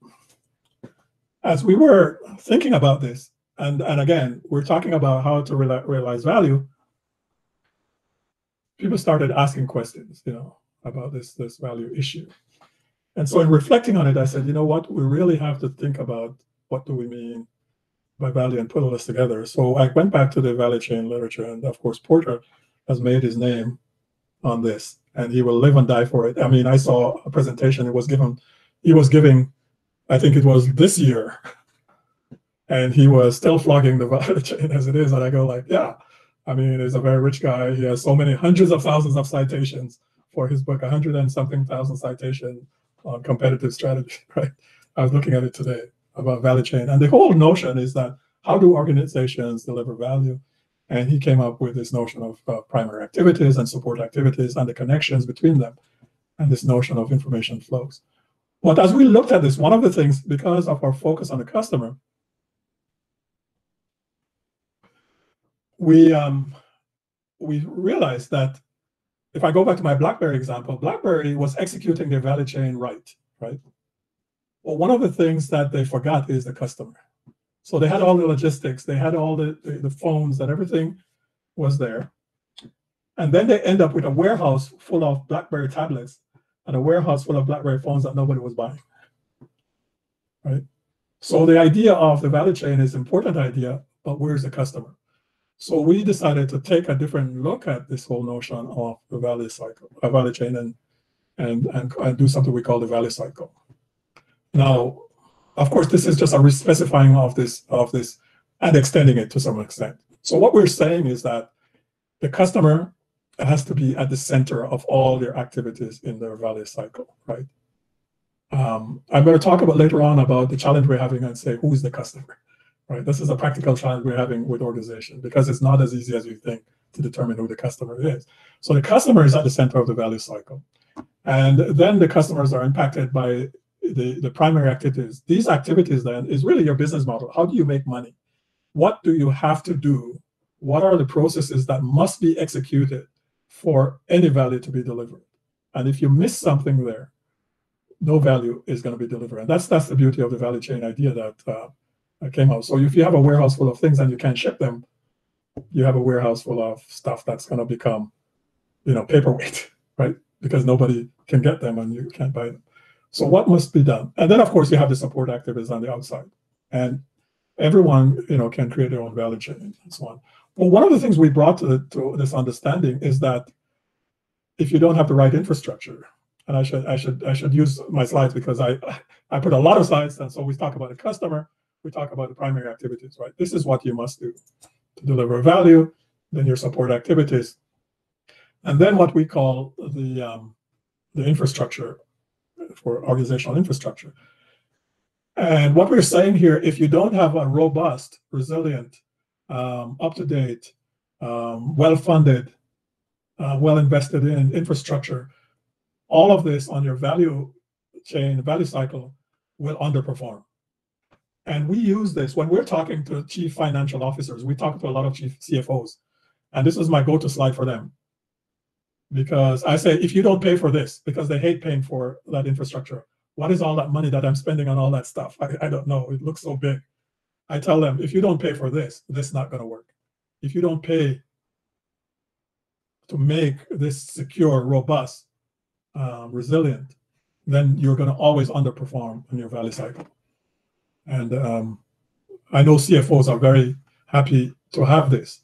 as we were thinking about this, and again, we're talking about how to realize value, people started asking questions, about this value issue. And so in reflecting on it, I said, you know what, we really have to think about what do we mean by value and put all this together. So I went back to the value chain literature, and of course, Porter has made his name on this, and he will live and die for it. I mean, I saw a presentation he was giving, I think it was this year, and he was still flogging the value chain as it is. And I go like, yeah, I mean, he's a very rich guy. He has so many hundreds of thousands of citations for his book, 100 and something thousand citations on competitive strategy, right? I was looking at it today about value chain. And the whole notion is that how do organizations deliver value? And he came up with this notion of primary activities and support activities and the connections between them, and this notion of information flows. But as we looked at this, one of the things, because of our focus on the customer, we realized that if I go back to my BlackBerry example, BlackBerry was executing their value chain right? Well, one of the things that they forgot is the customer. So they had all the logistics, they had all the phones, and everything was there. And then they end up with a warehouse full of BlackBerry tablets and a warehouse full of BlackBerry phones that nobody was buying, right? So the idea of the value chain is an important idea, but where's the customer? So we decided to take a different look at this whole notion of the value cycle, a value chain, and do something we call the value cycle. Now, of course, this is just a re-specifying of this and extending it to some extent. So what we're saying is that the customer has to be at the center of all their activities in their value cycle, right? I'm going to talk about later on about the challenge we're having and say, who is the customer? Right. This is a practical challenge we're having with organization, because it's not as easy as you think to determine who the customer is. So the customer is at the center of the value cycle. And then the customers are impacted by the primary activities. These activities then is really your business model. How do you make money? What do you have to do? What are the processes that must be executed for any value to be delivered? And if you miss something there, no value is going to be delivered. And that's the beauty of the value chain idea that came out. So if you have a warehouse full of things and you can't ship them, you have a warehouse full of stuff that's going to become, paperweight, right? Because nobody can get them and you can't buy them. So what must be done? And then, of course, you have the support activities on the outside. And everyone, can create their own value chain and so on. Well, one of the things we brought to this understanding is that if you don't have the right infrastructure, and I should use my slides because I put a lot of slides, and so we talk about the customer, we talk about the primary activities, right? This is what you must do to deliver value, then your support activities, and then what we call the infrastructure for organizational infrastructure. And what we're saying here, if you don't have a robust, resilient, up-to-date, well-funded, well-invested in infrastructure, all of this on your value chain, value cycle will underperform. And we use this when we're talking to chief financial officers. We talk to a lot of chief CFOs. And this is my go-to slide for them. Because I say, if you don't pay for this, because they hate paying for that infrastructure, what is all that money that I'm spending on all that stuff? I don't know. It looks so big. I tell them, if you don't pay for this, this is not going to work. If you don't pay to make this secure, robust, resilient, then you're going to always underperform in your value cycle. And I know CFOs are very happy to have this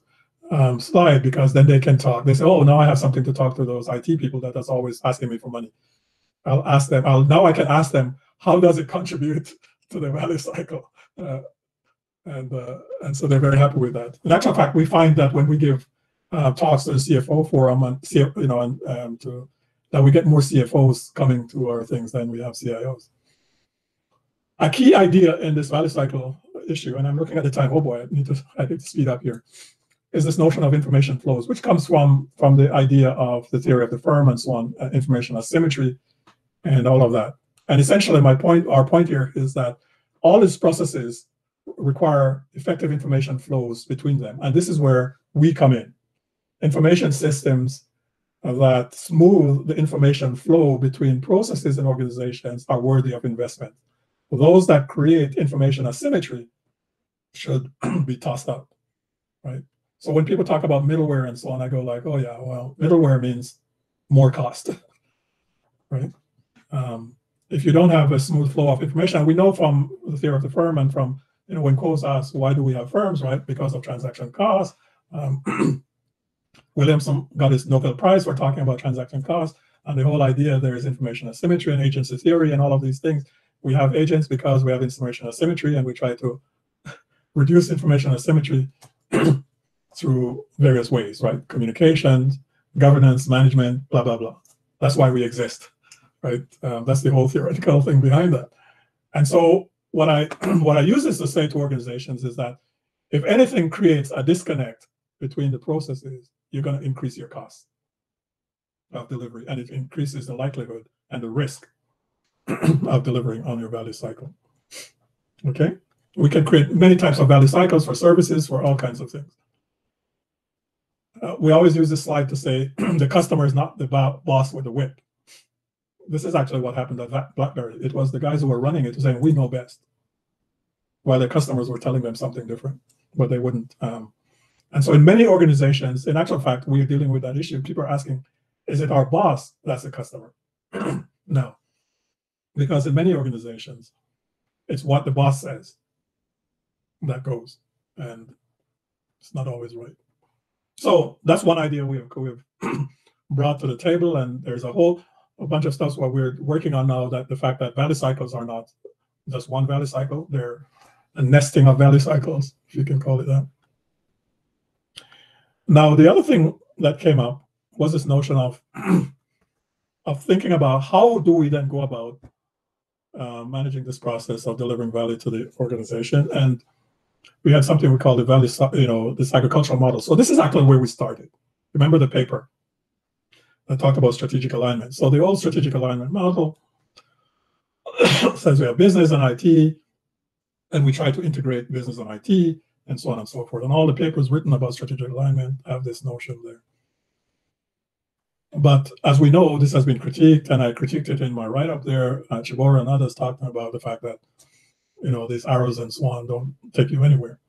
slide because then they can talk. They say, oh, now I have something to talk to those IT people that is always asking me for money. I'll ask them, now I can ask them, how does it contribute to the value cycle? And so they're very happy with that. In actual fact, we find that when we give talks to the CFO forum, that we get more CFOs coming to our things than we have CIOs. A key idea in this value cycle issue, and I'm looking at the time, oh boy, I need to speed up here, is this notion of information flows, which comes from the idea of the theory of the firm and so on, information asymmetry and all of that. And essentially our point here is that all these processes require effective information flows between them. And this is where we come in. Information systems that smooth the information flow between processes and organizations are worthy of investment. Those that create information asymmetry should be tossed out, right? So when people talk about middleware and so on, I go like, oh yeah, well, middleware means more cost, right? If you don't have a smooth flow of information, and we know from the theory of the firm and from, when Coase asks, why do we have firms, right? Because of transaction costs. Williamson got his Nobel Prize for talking about transaction costs, and the whole idea there is information asymmetry and agency theory and all of these things. We have agents because we have information asymmetry, and we try to reduce information asymmetry through various ways, right? Communications, governance, management, blah, blah, blah. That's why we exist, right? That's the whole theoretical thing behind that. And so what I use this to say to organizations is that if anything creates a disconnect between the processes, you're going to increase your costs of delivery, and it increases the likelihood and the risk of delivering on your value cycle. Okay, we can create many types of value cycles for services, for all kinds of things. We always use this slide to say the customer is not the boss with the whip. This is actually what happened at BlackBerry. It was the guys who were running it saying, we know best, while their customers were telling them something different, but they wouldn't. And so in many organizations, in actual fact, we are dealing with that issue. People are asking, is it our boss that's the customer? No, because in many organizations, it's what the boss says that goes, and it's not always right. So that's one idea we've brought to the table, and there's a bunch of stuff what we're working on now, that the fact that value cycles are not just one value cycle, they're a nesting of value cycles, if you can call it that. Now, the other thing that came up was this notion of thinking about how do we then go about managing this process of delivering value to the organization. And we had something we call the value, this agricultural model. So this is actually where we started. Remember the paper that talked about strategic alignment. So the old strategic alignment model says we have business and IT, and we try to integrate business and IT, and so on and so forth. And all the papers written about strategic alignment have this notion there. But as we know, this has been critiqued, and I critiqued it in my write-up there. Chibora and others talking about the fact that, these arrows and so on don't take you anywhere.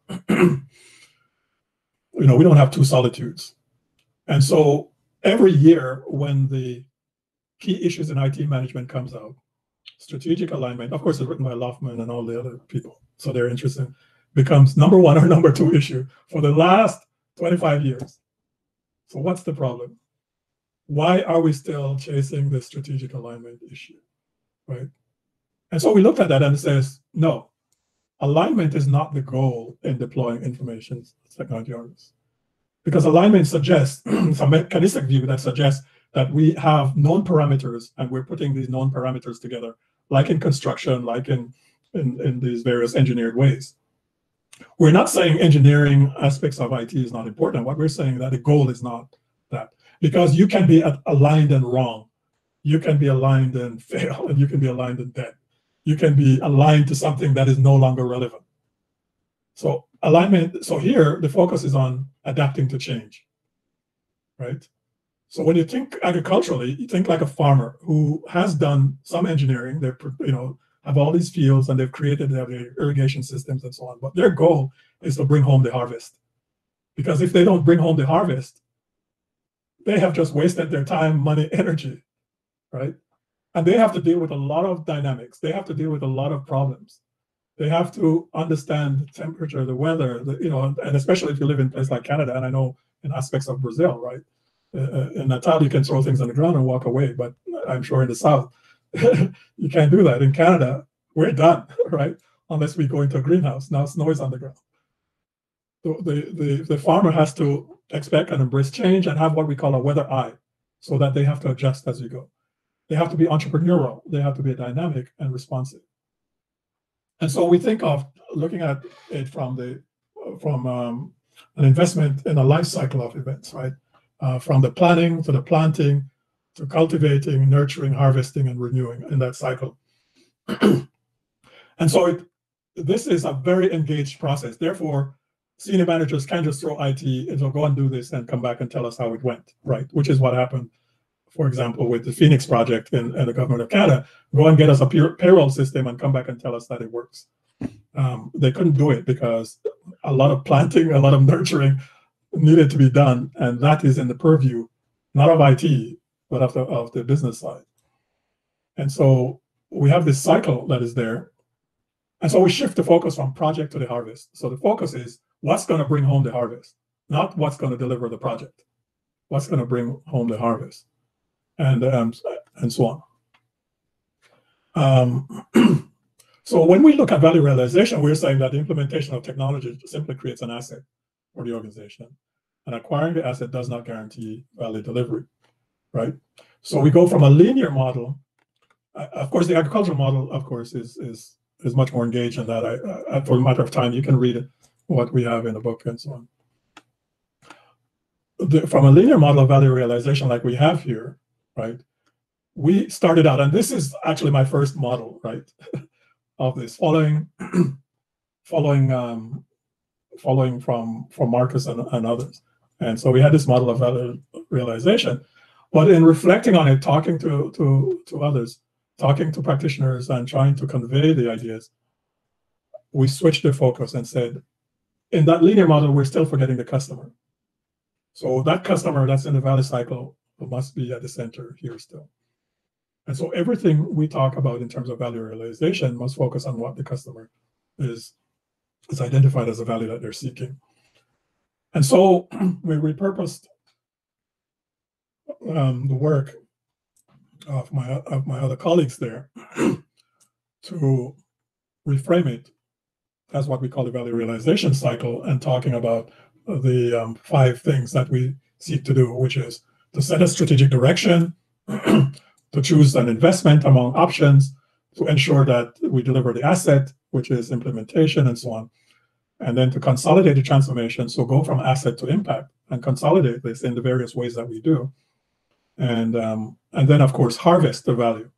We don't have two solitudes. And so every year when the key issues in IT management comes out, strategic alignment, of course, it's written by Loffman and all the other people, so they're interested, becomes number one or number two issue for the last 25 years. So what's the problem? why are we still chasing the strategic alignment issue, right? And so we looked at that and it says, no, alignment is not the goal in deploying information technology artists. Because alignment suggests some mechanistic view that suggests that we have known parameters and we're putting these known parameters together, like in construction, like in these various engineered ways. We're not saying engineering aspects of IT is not important. What we're saying is that the goal is not that. Because you can be aligned and wrong. You can be aligned and fail, and you can be aligned and dead. You can be aligned to something that is no longer relevant. So alignment, so here the focus is on adapting to change, right? So when you think agriculturally, you think like a farmer who has done some engineering. They're, have all these fields and they've created their irrigation systems and so on. But their goal is to bring home the harvest. Because if they don't bring home the harvest, they have just wasted their time, money, energy, right? And they have to deal with a lot of dynamics. They have to deal with a lot of problems. They have to understand the temperature, the weather, and especially if you live in a place like Canada, and I know in aspects of Brazil, right? In Natal, you can throw things on the ground and walk away, but I'm sure in the South, you can't do that. In Canada, we're done, right? Unless we go into a greenhouse. Now snow is on the ground. So the farmer has to expect and embrace change and have what we call a weather eye, so that they have to adjust as you go. They have to be entrepreneurial. They have to be dynamic and responsive. And so we think of looking at it from an investment in a life cycle of events, right? From the planning to the planting to cultivating, nurturing, harvesting, and renewing in that cycle. And so this is a very engaged process. Therefore, senior managers can't just throw IT and so go and do this and come back and tell us how it went, right? Which is what happened, for example, with the Phoenix project in the government of Canada. Go and get us a payroll system and come back and tell us that it works. They couldn't do it because a lot of planting, a lot of nurturing needed to be done, and that is in the purview, not of IT, but of the business side. And so we have this cycle that is there. And so we shift the focus from project to the harvest. So the focus is what's going to bring home the harvest, not what's going to deliver the project. What's going to bring home the harvest, and so on. So when we look at value realization, we're saying that the implementation of technology simply creates an asset for the organization, and acquiring the asset does not guarantee value delivery, right? So we go from a linear model. Of course, the agricultural model, of course, is much more engaged in that. For a matter of time, you can read it, what we have in the book and so on. From a linear model of value realization like we have here, right? We started out, and this is actually my first model, right, of this, following from Markus and others. And so we had this model of value realization, but in reflecting on it, talking to others, talking to practitioners and trying to convey the ideas, we switched the focus and said, in that linear model, we're still forgetting the customer. So that customer that's in the value cycle must be at the center here still. And so everything we talk about in terms of value realization must focus on what the customer is identified as a value that they're seeking. And so we repurposed the work of my other colleagues there to reframe it as what we call the value realization cycle, and talking about the 5 things that we seek to do, which is to set a strategic direction, to choose an investment among options, to ensure that we deliver the asset, which is implementation and so on, and then to consolidate the transformation, so go from asset to impact and consolidate this in the various ways that we do, and then of course harvest the value.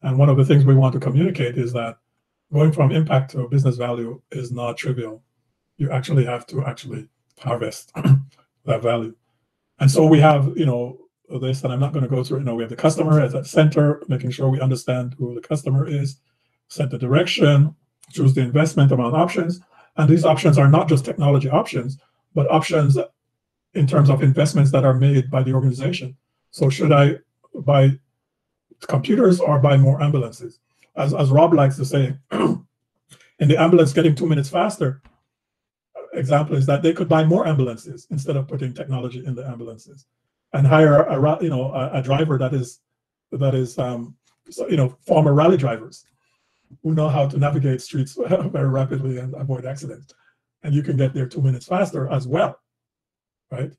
And one of the things we want to communicate is that going from impact to business value is not trivial. You actually have to harvest that value. And so we have, this, and I'm not going to go through it. We have the customer at the center, making sure we understand who the customer is, set the direction, choose the investment among options. And these options are not just technology options, but options in terms of investments that are made by the organization. So should I buy computers or buy more ambulances? As Rob likes to say, in the ambulance getting 2 minutes faster, example is that they could buy more ambulances instead of putting technology in the ambulances. and hire a driver that is former rally drivers who know how to navigate streets very rapidly and avoid accidents. And you can get there 2 minutes faster as well, right?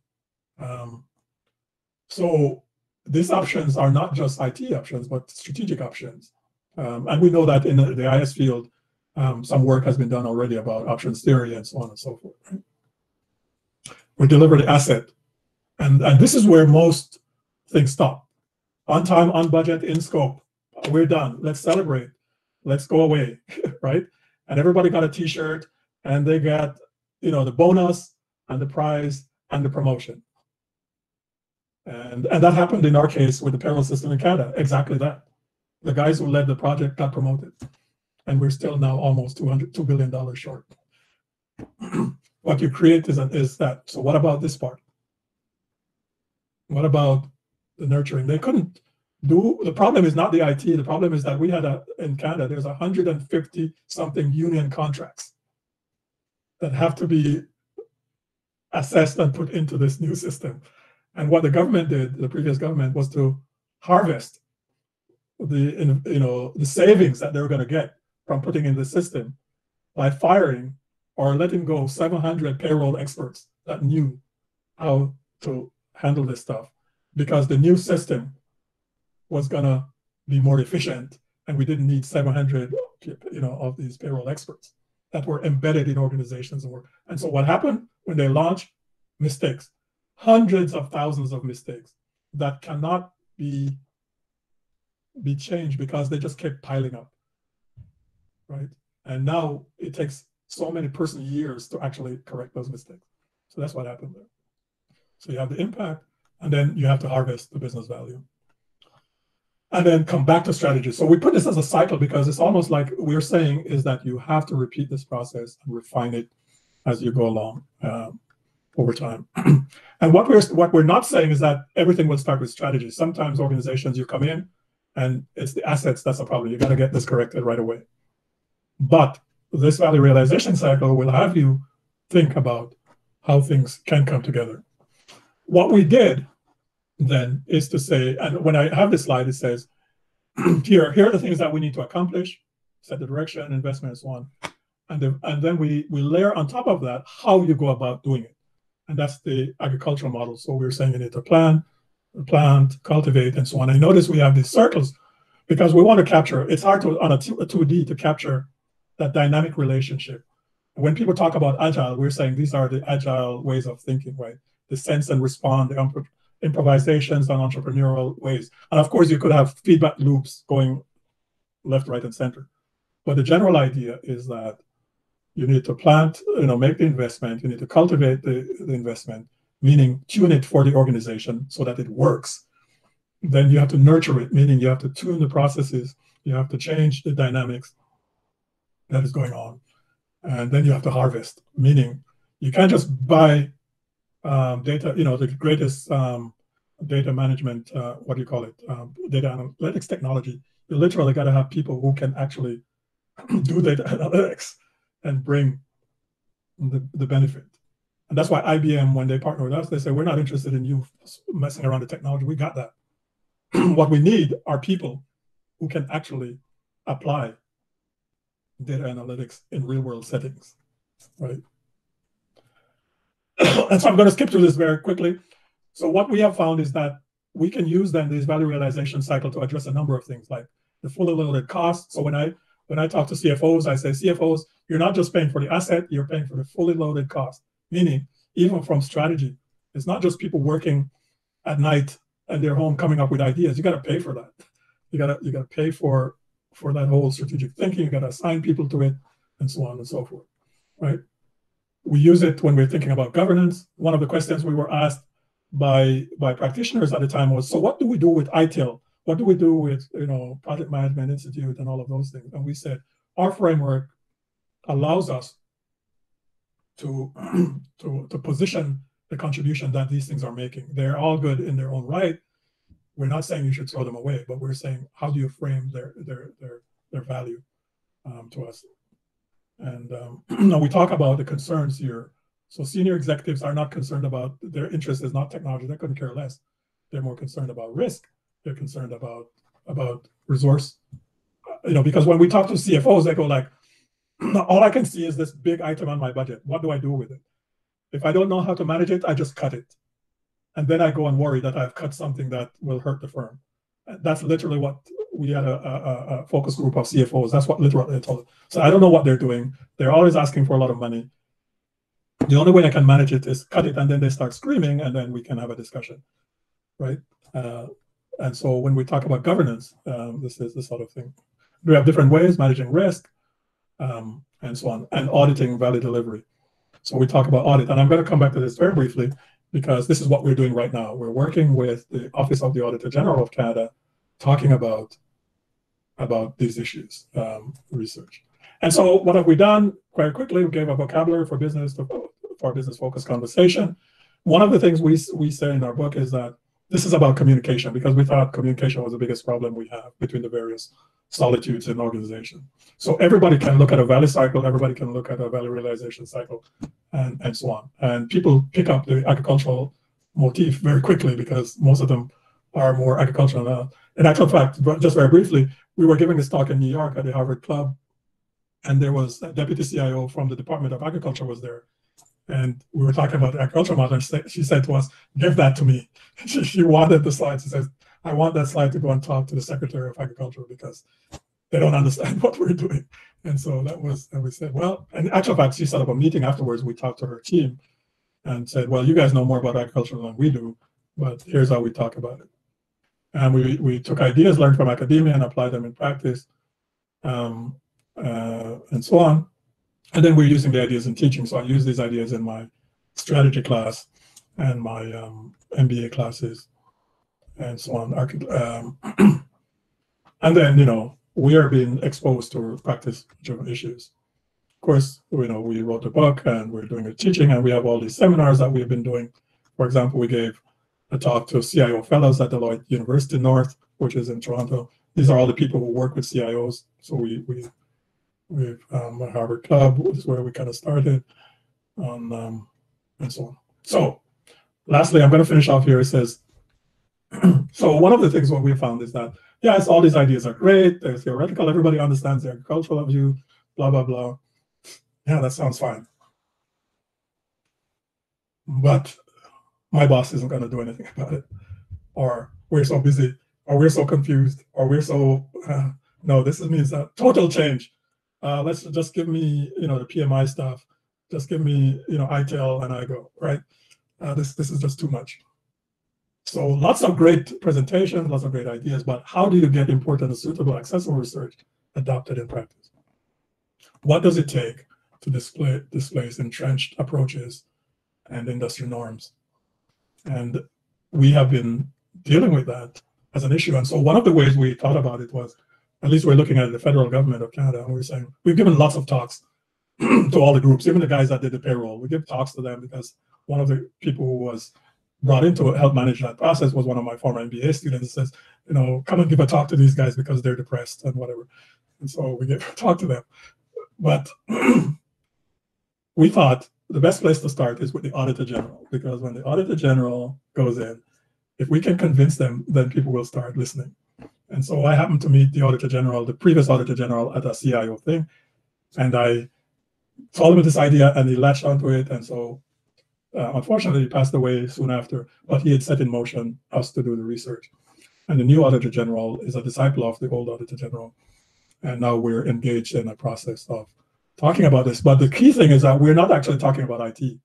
So these options are not just IT options, but strategic options. And we know that in the IS field, some work has been done already about options theory and so on and so forth. Right? We deliver the asset. And this is where most things stop. On time, on budget, in scope. We're done. Let's celebrate. Let's go away, right? And everybody got a T-shirt, and they got, the bonus and the prize and the promotion. And that happened in our case with the payroll system in Canada. Exactly that. The guys who led the project got promoted, and we're still now almost $2 billion short. What you create is that. So what about this part? What about the nurturing? They couldn't do. The problem is not the IT. The problem is that we had in Canada, there's 150 something union contracts that have to be assessed and put into this new system. And what the government did, the previous government, was to harvest the savings that they were going to get from putting in the system by firing or letting go 700 payroll experts that knew how to handle this stuff, because the new system was going to be more efficient, and we didn't need 700 of these payroll experts that were embedded in organizations and work. And so what happened when they launched? Mistakes, hundreds of thousands of mistakes that cannot be changed because they just kept piling up, right? And now it takes so many person years to actually correct those mistakes. So that's what happened there. So you have the impact, and then you have to harvest the business value. And then come back to strategy. So we put this as a cycle because it's almost like we're saying is that you have to repeat this process and refine it as you go along over time. And what we're not saying is that everything will start with strategy. Sometimes organizations, you come in and it's the assets that's a problem. You got to get this corrected right away. But this value realization cycle will have you think about how things can come together. What we did then is to say, and when I have this slide, it says, here are the things that we need to accomplish, set the direction, investment, and so on. And then we layer on top of that how you go about doing it. And that's the agricultural model. So we're saying you need to plant, cultivate, and so on. And notice we have these circles because we want to capture, it's hard to, on a 2D to capture that dynamic relationship. When people talk about agile, we're saying these are the agile ways of thinking, right? The sense and respond, the improvisations and entrepreneurial ways. And of course, you could have feedback loops going left, right, and center. But the general idea is that you need to plant, make the investment, you need to cultivate the investment, meaning tune it for the organization so that it works. Then you have to nurture it, meaning you have to tune the processes, you have to change the dynamics that is going on. And then you have to harvest, meaning you can't just buy data, the greatest data management, data analytics technology. You literally got to have people who can actually do data analytics and bring the benefit. And that's why IBM, when they partner with us, they say, we're not interested in you messing around the technology. We got that. What we need are people who can actually apply data analytics in real world settings, right? And so I'm going to skip through this very quickly. So what we have found is that we can use then this value realization cycle to address a number of things, like the fully loaded cost. So when I talk to CFOs, I say, CFOs, you're not just paying for the asset, you're paying for the fully loaded cost. Meaning, even from strategy, it's not just people working at night at their home coming up with ideas. You got to pay for that. You got to pay for that whole strategic thinking. You got to assign people to it, and so on and so forth, right? We use it when we're thinking about governance. One of the questions we were asked by practitioners at the time was, so what do we do with ITIL? What do we do with Project Management Institute and all of those things? And we said, our framework allows us to position the contribution that these things are making. They're all good in their own right. We're not saying you should throw them away, but we're saying, how do you frame their value to us? And now we talk about the concerns here. So senior executives are not concerned about, their interest is not technology, they couldn't care less. They're more concerned about risk. They're concerned about resource. Because when we talk to CFOs, they go like, all I can see is this big item on my budget. What do I do with it? If I don't know how to manage it, I just cut it. And then I go and worry that I've cut something that will hurt the firm. That's literally what we had a focus group of CFOs. That's what literally they told us. So I don't know what they're doing. They're always asking for a lot of money. The only way I can manage it is cut it, and then they start screaming, and then we can have a discussion, right? And so when we talk about governance, this is the sort of thing. We have different ways, managing risk, and so on, and auditing value delivery. So we talk about audit, and I'm going to come back to this very briefly, because this is what we're doing right now. We're working with the Office of the Auditor General of Canada, talking about these issues, research. And so what have we done? Quite quickly, we gave a vocabulary for business-focused conversation. One of the things we say in our book is that this is about communication, because we thought communication was the biggest problem we have between the various solitudes in organization. So everybody can look at a value cycle, everybody can look at a value realization cycle, and so on. And people pick up the agricultural motif very quickly, because most of them are more agricultural. In actual fact, just very briefly, we were giving this talk in New York at the Harvard Club, and there was a deputy CIO from the Department of Agriculture was there. And we were talking about the agricultural model, and she said to us, "Give that to me." She wanted the slides. She says, "I want that slide to go and talk to the Secretary of Agriculture, because they don't understand what we're doing." And so that was, and we said, well, in actual fact, she set up a meeting afterwards. We talked to her team and said, well, you guys know more about agriculture than we do, but here's how we talk about it. And we took ideas learned from academia and applied them in practice, and so on. And then we're using the ideas in teaching. So I use these ideas in my strategy class and my MBA classes and so on. And then, we are being exposed to practice-driven issues. Of course, we wrote a book, and we're doing a teaching, and we have all these seminars that we've been doing. For example, we gave a talk to CIO fellows at Deloitte University North, which is in Toronto. These are all the people who work with CIOs. So we've Harvard Club is where we kind of started, and so on. So lastly, I'm going to finish off here. It says, so one of the things what we found is that, yes, all these ideas are great. They're theoretical. Everybody understands the agricultural view, blah, blah, blah. Yeah, that sounds fine. But my boss isn't going to do anything about it. Or we're so busy, or we're so confused, or we're so, no, this means a total change. Let's just give me, the PMI stuff. Just give me, ITIL, and I go, right? This is just too much. So lots of great presentations, lots of great ideas, but how do you get important and suitable accessible research adopted in practice? What does it take to displace entrenched approaches and industry norms? And we have been dealing with that as an issue. And so one of the ways we thought about it was, at least we're looking at the federal government of Canada, and we're saying, we've given lots of talks to all the groups, even the guys that did the payroll. We give talks to them because one of the people who was brought in to help manage that process was one of my former MBA students. Says, come and give a talk to these guys because they're depressed and whatever. And so we gave a talk to them. But we thought the best place to start is with the Auditor General, because when the Auditor General goes in, if we can convince them, then people will start listening. And so I happened to meet the Auditor General, the previous Auditor General, at a CIO thing, and I told him this idea, and he latched onto it. And so unfortunately, he passed away soon after, but he had set in motion us to do the research. And the new Auditor General is a disciple of the old Auditor General. And now we're engaged in a process of talking about this. But the key thing is that we're not actually talking about IT.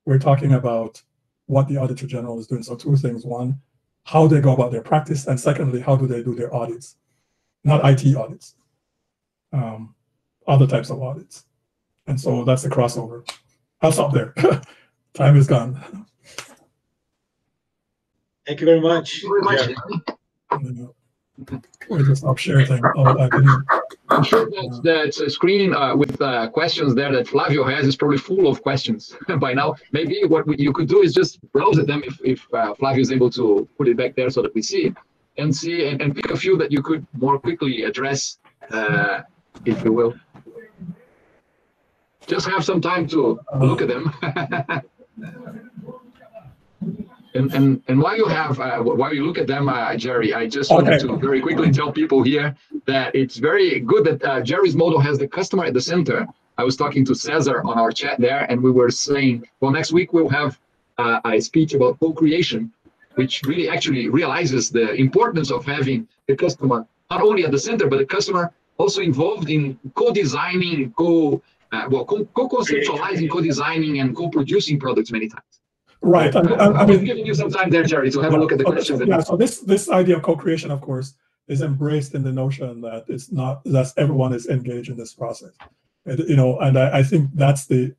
We're talking about what the Auditor General is doing. So two things. One, how they go about their practice. And secondly, how do they do their audits? Not IT audits, other types of audits. And so that's the crossover. I'll stop there. Time is gone. Thank you very much. We'll just stop sharing thing. I'm sure that screen with questions there that Flavio has is probably full of questions by now. Maybe what you could do is just browse at them if Flavio is able to put it back there so that we see it and see and pick a few that you could more quickly address, if you will. Just have some time to look at them. And while you have while you look at them, Gerry, I just wanted to very quickly tell people here that it's very good that Gerry's model has the customer at the center. I was talking to Cesar on our chat there, and we were saying, well, next week we'll have a speech about co-creation, which really actually realizes the importance of having the customer not only at the center, but the customer also involved in co-designing, co-conceptualizing, co-designing, and co-producing products many times. Right. I mean, giving you some time there, Gerry, to have a look at the questions. Yeah. So this idea of co-creation, of course, is embraced in the notion that it's not that everyone is engaged in this process. And, you know, and I think that's the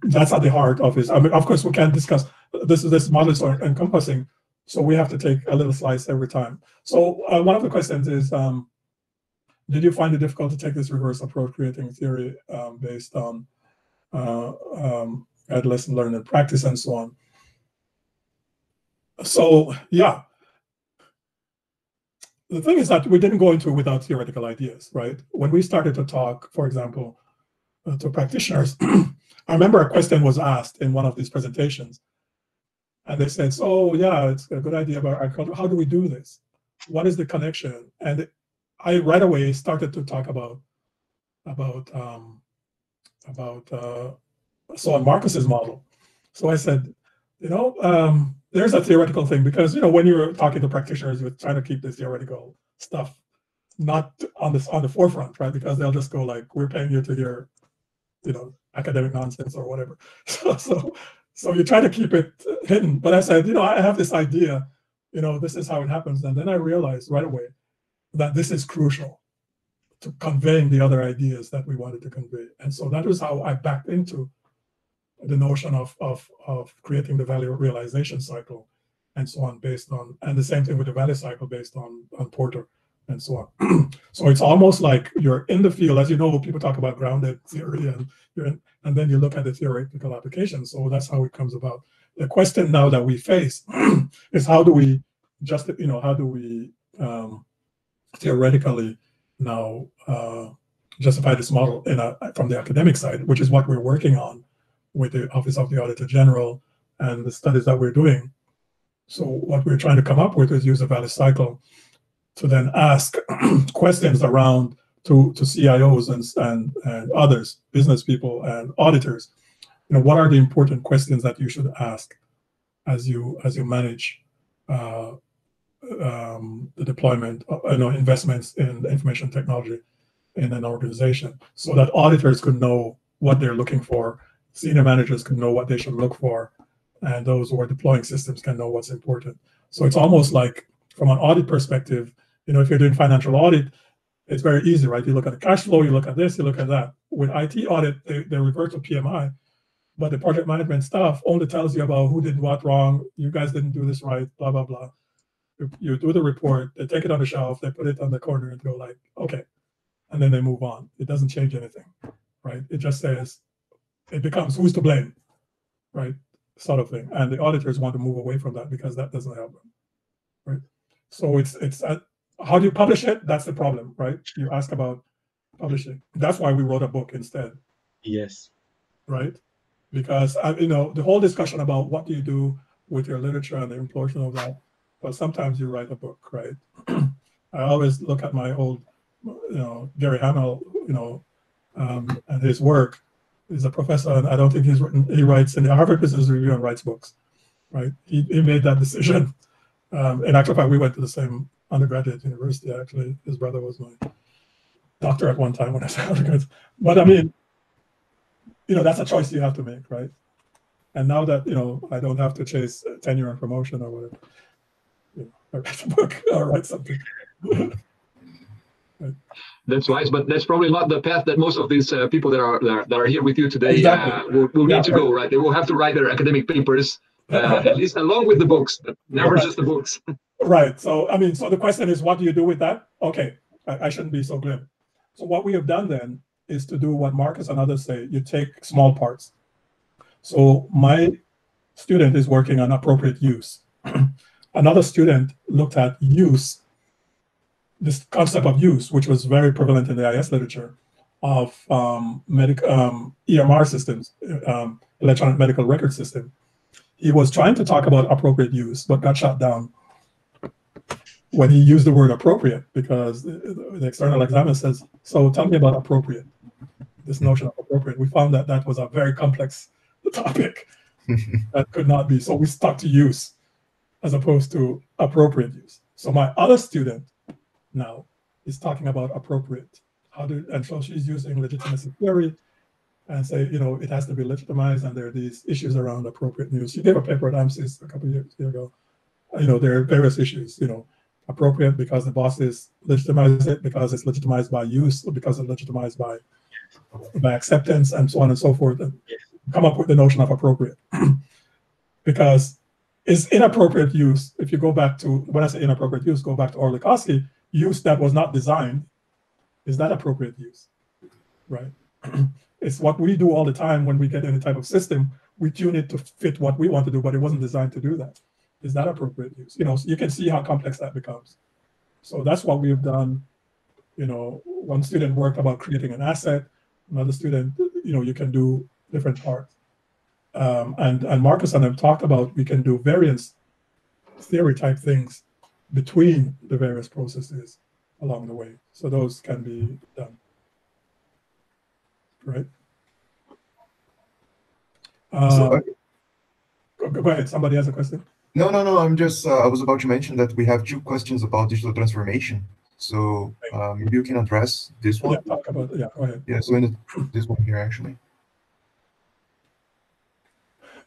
that's at the heart of it. I mean, of course, we can't discuss this model is encompassing, so we have to take a little slice every time. So one of the questions is, did you find it difficult to take this reverse approach, creating theory based on adolescent learning and practice and so on? So yeah, the thing is that we didn't go into it without theoretical ideas, right? When we started to talk, for example, to practitioners, I remember a question was asked in one of these presentations, and they said, "Oh yeah, it's a good idea about agriculture. How do we do this? What is the connection?" And I right away started to talk about Soh and Markus's model. So I said, you know, there's a theoretical thing, because, you know, when you're talking to practitioners, you're trying to keep this theoretical stuff not on the forefront, right? Because they'll just go like, "We're paying you to hear, you know, academic nonsense or whatever." So you try to keep it hidden. But I said, you know, I have this idea, you know, this is how it happens. And then I realized right away that this is crucial to conveying the other ideas that we wanted to convey. And so that was how I backed into the notion of creating the value realization cycle and so on, based on, and the same thing with the value cycle based on Porter and so on. So it's almost like you're in the field. As you know, people talk about grounded theory, and then you look at the theoretical application. So that's how it comes about. The question now that we face is, how do we just, you know, how do we theoretically now justify this model from the academic side, which is what we're working on with the Office of the Auditor General and the studies that we're doing. So what we're trying to come up with is use a value cycle to then ask questions around to CIOs and others, business people and auditors. You know, what are the important questions that you should ask as you manage the deployment of, you know, investments in information technology in an organization, so that auditors could know what they're looking for, senior managers can know what they should look for, and those who are deploying systems can know what's important. So it's almost like, from an audit perspective, you know, if you're doing financial audit, it's very easy, right? You look at the cash flow, you look at this, you look at that. With IT audit, they revert to PMI, but the project management stuff only tells you about who did what wrong, you guys didn't do this right, blah, blah, blah. You do the report, they take it on the shelf, they put it on the corner and go like, okay, and then they move on. It doesn't change anything, right? It just says, it becomes who's to blame, right? Sort of thing. And the auditors want to move away from that because that doesn't help them, right? So it's how do you publish it? That's the problem, right? You ask about publishing. That's why we wrote a book instead. Yes. Right? Because, you know, the whole discussion about what do you do with your literature and the implosion of that, well, sometimes you write a book, right? I always look at my old, you know, Gerry Hamel, you know, and his work. He's a professor, and I don't think he writes in the Harvard Business Review and writes books, right? He made that decision. In actual fact, we went to the same undergraduate university, actually. His brother was my doctor at one time when I was undergraduate. But I mean, you know, that's a choice you have to make, right? And now that, you know, I don't have to chase tenure and promotion or whatever, you know, I write a book or write something. Right. That's wise, but that's probably not the path that most of these people that are here with you today Exactly. will need to go, right? They will have to write their academic papers, at least along with the books, but never just the books. Right. So, I mean, so the question is, what do you do with that? Okay, I shouldn't be so glib. So what we have done then is to do what Markus and others say. You take small parts. So my student is working on appropriate use. Another student looked at use, this concept of use, which was very prevalent in the IS literature, of EMR systems, electronic medical record system. he was trying to talk about appropriate use, but got shot down when he used the word appropriate, because the external examiner says, so tell me about appropriate, this notion of appropriate. We found that that was a very complex topic that could not be. So we stuck to use as opposed to appropriate use. So my other student now is talking about appropriate. And so she's using legitimacy theory and say, it has to be legitimized, and there are these issues around appropriate use. She gave a paper at AMSIS a couple of years ago. There are various issues, appropriate because the bosses legitimize it, because it's legitimized by use, or because it's legitimized by acceptance, and so on and so forth, and come up with the notion of appropriate. Because it's inappropriate use. If you go back to, when I say inappropriate use, go back to Orlikowski, use that was not designed, is that appropriate use, right? It's what we do all the time when we get any type of system, we tune it to fit what we want to do, but it wasn't designed to do that. Is that appropriate use? You can see how complex that becomes. So that's what we've done. One student worked about creating an asset, another student, you can do different parts. And Markus and I have talked about, we can do variance theory type things between the various processes along the way. So those can be done. Right? Go ahead, somebody has a question? No. I'm just, I was about to mention that we have 2 questions about digital transformation. So maybe you can address this one. Yeah, talk about, go ahead. Yeah, so this one here, actually.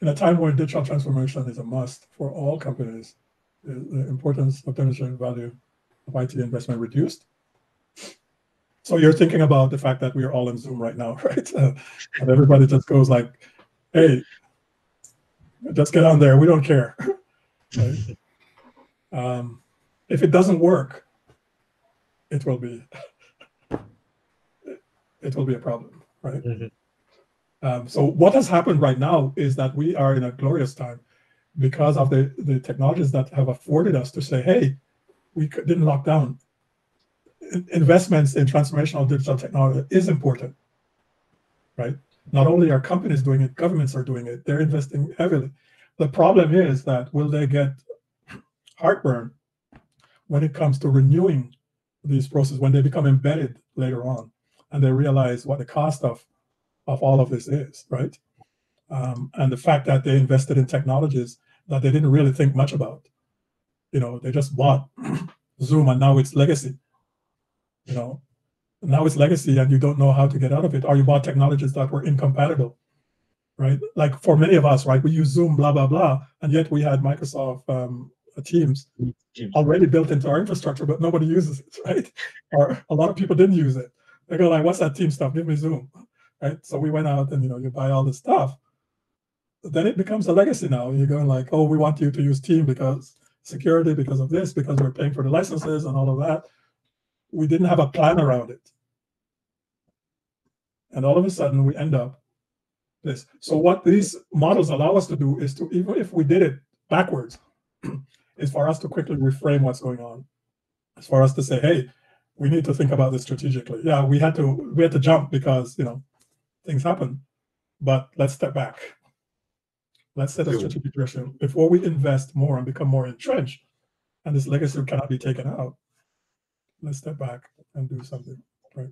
In a time where digital transformation is a must for all companies, the importance of demonstrating value of IT investment reduced. So you're thinking about the fact that we are all in Zoom right now, right? And everybody just goes like, hey, just get on there. We don't care. Right? If it doesn't work, it will be a problem, right? Mm-hmm. So what has happened right now is that we are in a glorious time because of the technologies that have afforded us to say, hey, we didn't lock down. Investments in transformational digital technology is important, right? Not only are companies doing it, governments are doing it. They're investing heavily. The problem is that will they get heartburn when it comes to renewing these processes, when they become embedded later on, and they realize what the cost of all of this is, right? And the fact that they invested in technologies that they didn't really think much about. They just bought Zoom and now it's legacy. Now it's legacy and you don't know how to get out of it, or you bought technologies that were incompatible, right? Like for many of us, right, we use Zoom, blah, blah, blah, and yet we had Microsoft Teams already built into our infrastructure, but nobody uses it, right? Or a lot of people didn't use it. They go like, what's that Team stuff? Give me Zoom, right? So we went out and, you buy all this stuff. Then it becomes a legacy now. You're going like, oh, we want you to use Team because security, because of this, because we're paying for the licenses and all of that. We didn't have a plan around it. And all of a sudden we end up this. So what these models allow us to do is to, even if we did it backwards, is for us to quickly reframe what's going on. It's for us to say, hey, we need to think about this strategically. Yeah, we had to jump because, things happen, but let's step back. Let's set a strategic direction before we invest more and become more entrenched. And this legacy cannot be taken out. Let's step back and do something, right?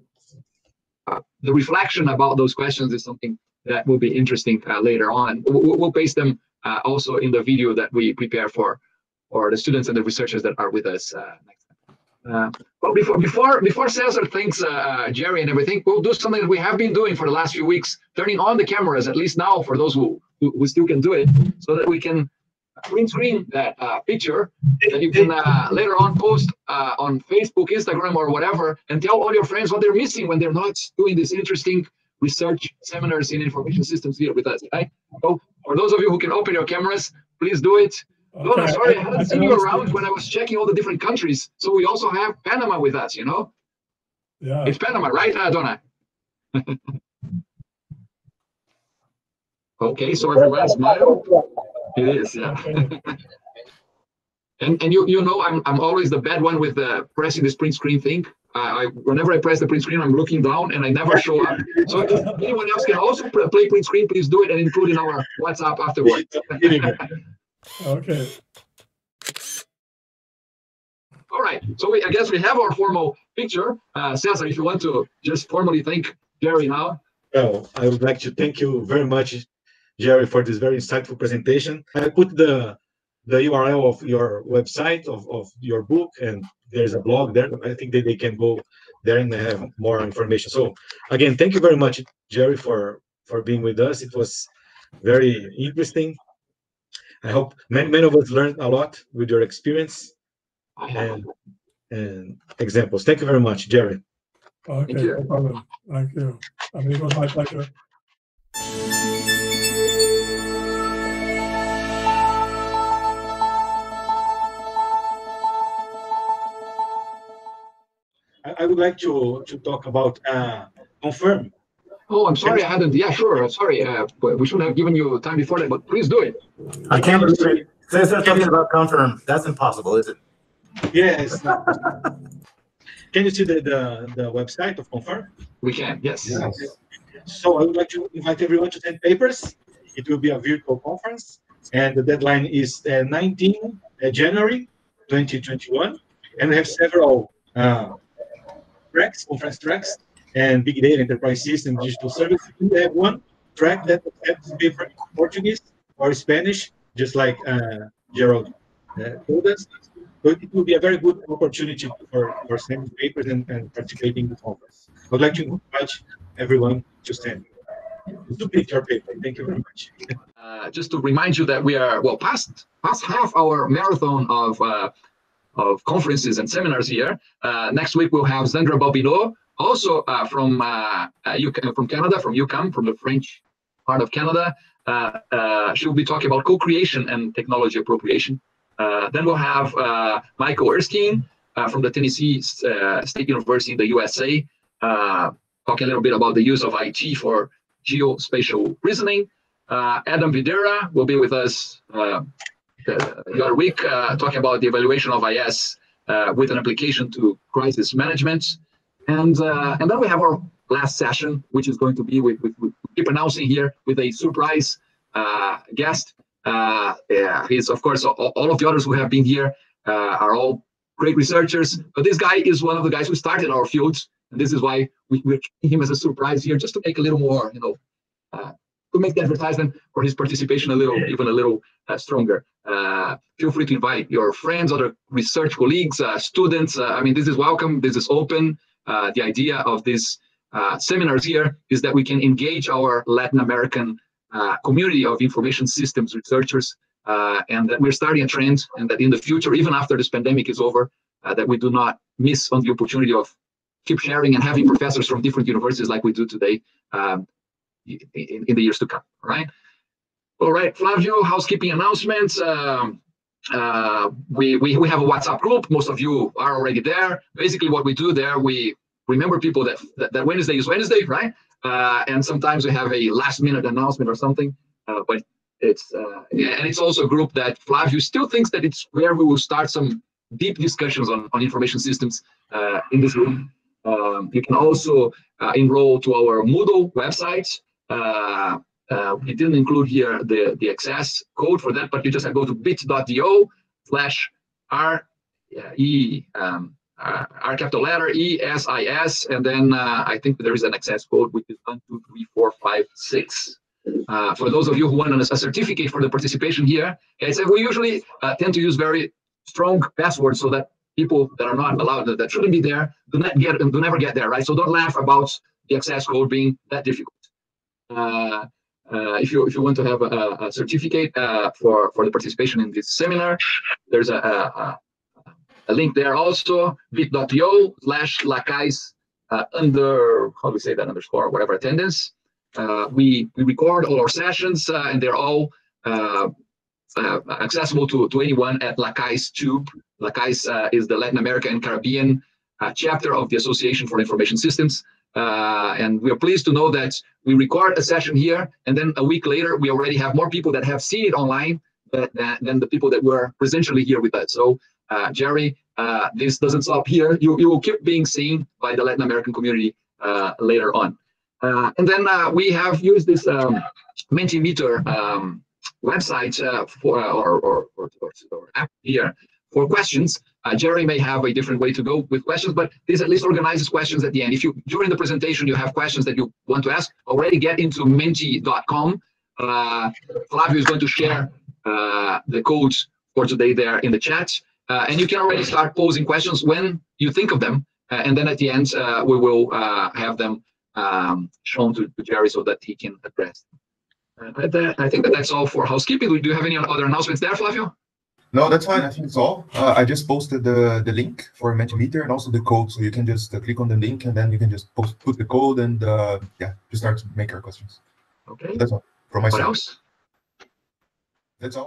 The reflection about those questions is something that will be interesting later on. We'll paste them also in the video that we prepare for the students and the researchers that are with us next time. Well, before Cesar thanks Gerry and everything, we'll do something that we have been doing for the last few weeks, turning on the cameras, at least now for those who still can do it, so that we can green screen that picture that you can later on post on Facebook, Instagram, or whatever, and tell all your friends what they're missing when they're not doing these interesting research seminars in information systems here with us, right? So for those of you who can open your cameras, please do it. Okay. Donna, sorry, I hadn't seen you around when I was checking all the different countries. So we also have Panama with us, Yeah. It's Panama, right, Donna? Okay, so everyone smile. It is, yeah. And you know, I'm always the bad one with the pressing the print screen thing. Whenever I press the print screen, I'm looking down and I never show up. So if anyone else can also play print screen, please do it and include in our WhatsApp afterward. Okay. All right. So I guess we have our formal picture. Cesar, if you want to just formally thank Gerry now. Well, I would like to thank you very much, Gerry, for this very insightful presentation. I put the URL of your website, of your book, and there's a blog there. I think that they can go there and have more information. So again, thank you very much, Gerry, for being with us. It was very interesting. I hope many of us learned a lot with your experience and examples. Thank you very much, Gerry. Okay, no problem. Thank you. I mean, it was my pleasure. I would like to talk about confirm. Oh, I'm sorry, I hadn't. Yeah, sure. Sorry, we should have given you time before that, but please do it. I can't believe it. Says something about confirm. That's impossible, is it? Yes. Can you see the website of confirm? We can. Yes. So I would like to invite everyone to send papers. It will be a virtual conference, and the deadline is 19 January 2021, and we have several conference tracks, and big data, enterprise system, digital services. We have one track that accepts paper in Portuguese or Spanish, just like Gerald told us. But it will be a very good opportunity for sending papers and participating in the conference. I would like to invite everyone to send to pick your paper. Thank you very much. Just to remind you that we are past half our marathon of conferences and seminars here. Next week we'll have Sandra Balbino, also from Canada, from UQAM, from the French part of Canada. She'll be talking about co-creation and technology appropriation. Then we'll have Michael Erskine from the Tennessee State University in the USA, talking a little bit about the use of IT for geospatial reasoning. Adam Videra will be with us the other week, talking about the evaluation of IS with an application to crisis management. And then we have our last session, which is going to be we keep announcing here with a surprise guest. He's, of course, all of the others who have been here are all great researchers, but this guy is one of the guys who started our field, and this is why we're keeping him as a surprise here, just to make a little more, to make the advertisement for his participation even a little stronger. Feel free to invite your friends, other research colleagues, students. I mean, this is welcome. This is open. The idea of these seminars here is that we can engage our Latin American community of information systems researchers, and that we're starting a trend, and that in the future, even after this pandemic is over, that we do not miss on the opportunity of keep sharing and having professors from different universities like we do today in the years to come. All right, Flavio, housekeeping announcements. We have a WhatsApp group. Most of you are already there. Basically, what we do there, we remember people that Wednesday is Wednesday, right? And sometimes we have a last-minute announcement or something. But it's and it's also a group that Flavio still thinks that it's where we will start some deep discussions on information systems in this room. You can also enroll to our Moodle website. We didn't include here the access code for that, but you just have to go to bit.do/R capital letter ESIS, and then I think there is an access code, which is 123456. For those of you who want a certificate for the participation here, we usually tend to use very strong passwords so that people that are not allowed, that shouldn't be there, do never get there, right? So don't laugh about the access code being that difficult. If you want to have a certificate for the participation in this seminar, there's a link there also, bit.do/lacais under, how do we say that, underscore, whatever, attendance. We record all our sessions, and they're all accessible to anyone at Lacais Tube. Lacais is the Latin America and Caribbean chapter of the Association for Information Systems. And we are pleased to know that we record a session here, and then a week later, we already have more people that have seen it online than the people that were presentially here with us. So, Gerry, this doesn't stop here. You will keep being seen by the Latin American community later on. And then we have used this Mentimeter website or app here for questions. Gerry may have a different way to go with questions, but this at least organizes questions at the end. If you, during the presentation, you have questions that you want to ask, already get into menti.com. Flavio is going to share the codes for today there in the chat. And you can already start posing questions when you think of them. And then at the end, we will have them shown to Gerry so that he can address them. I think that's all for housekeeping. Do you have any other announcements there, Flavio? No, that's fine. I think it's all. I just posted the link for Mentimeter and also the code, so you can just click on the link and then you can just put the code and yeah, just start to make our questions. Okay. So that's all from my side. What else? That's all.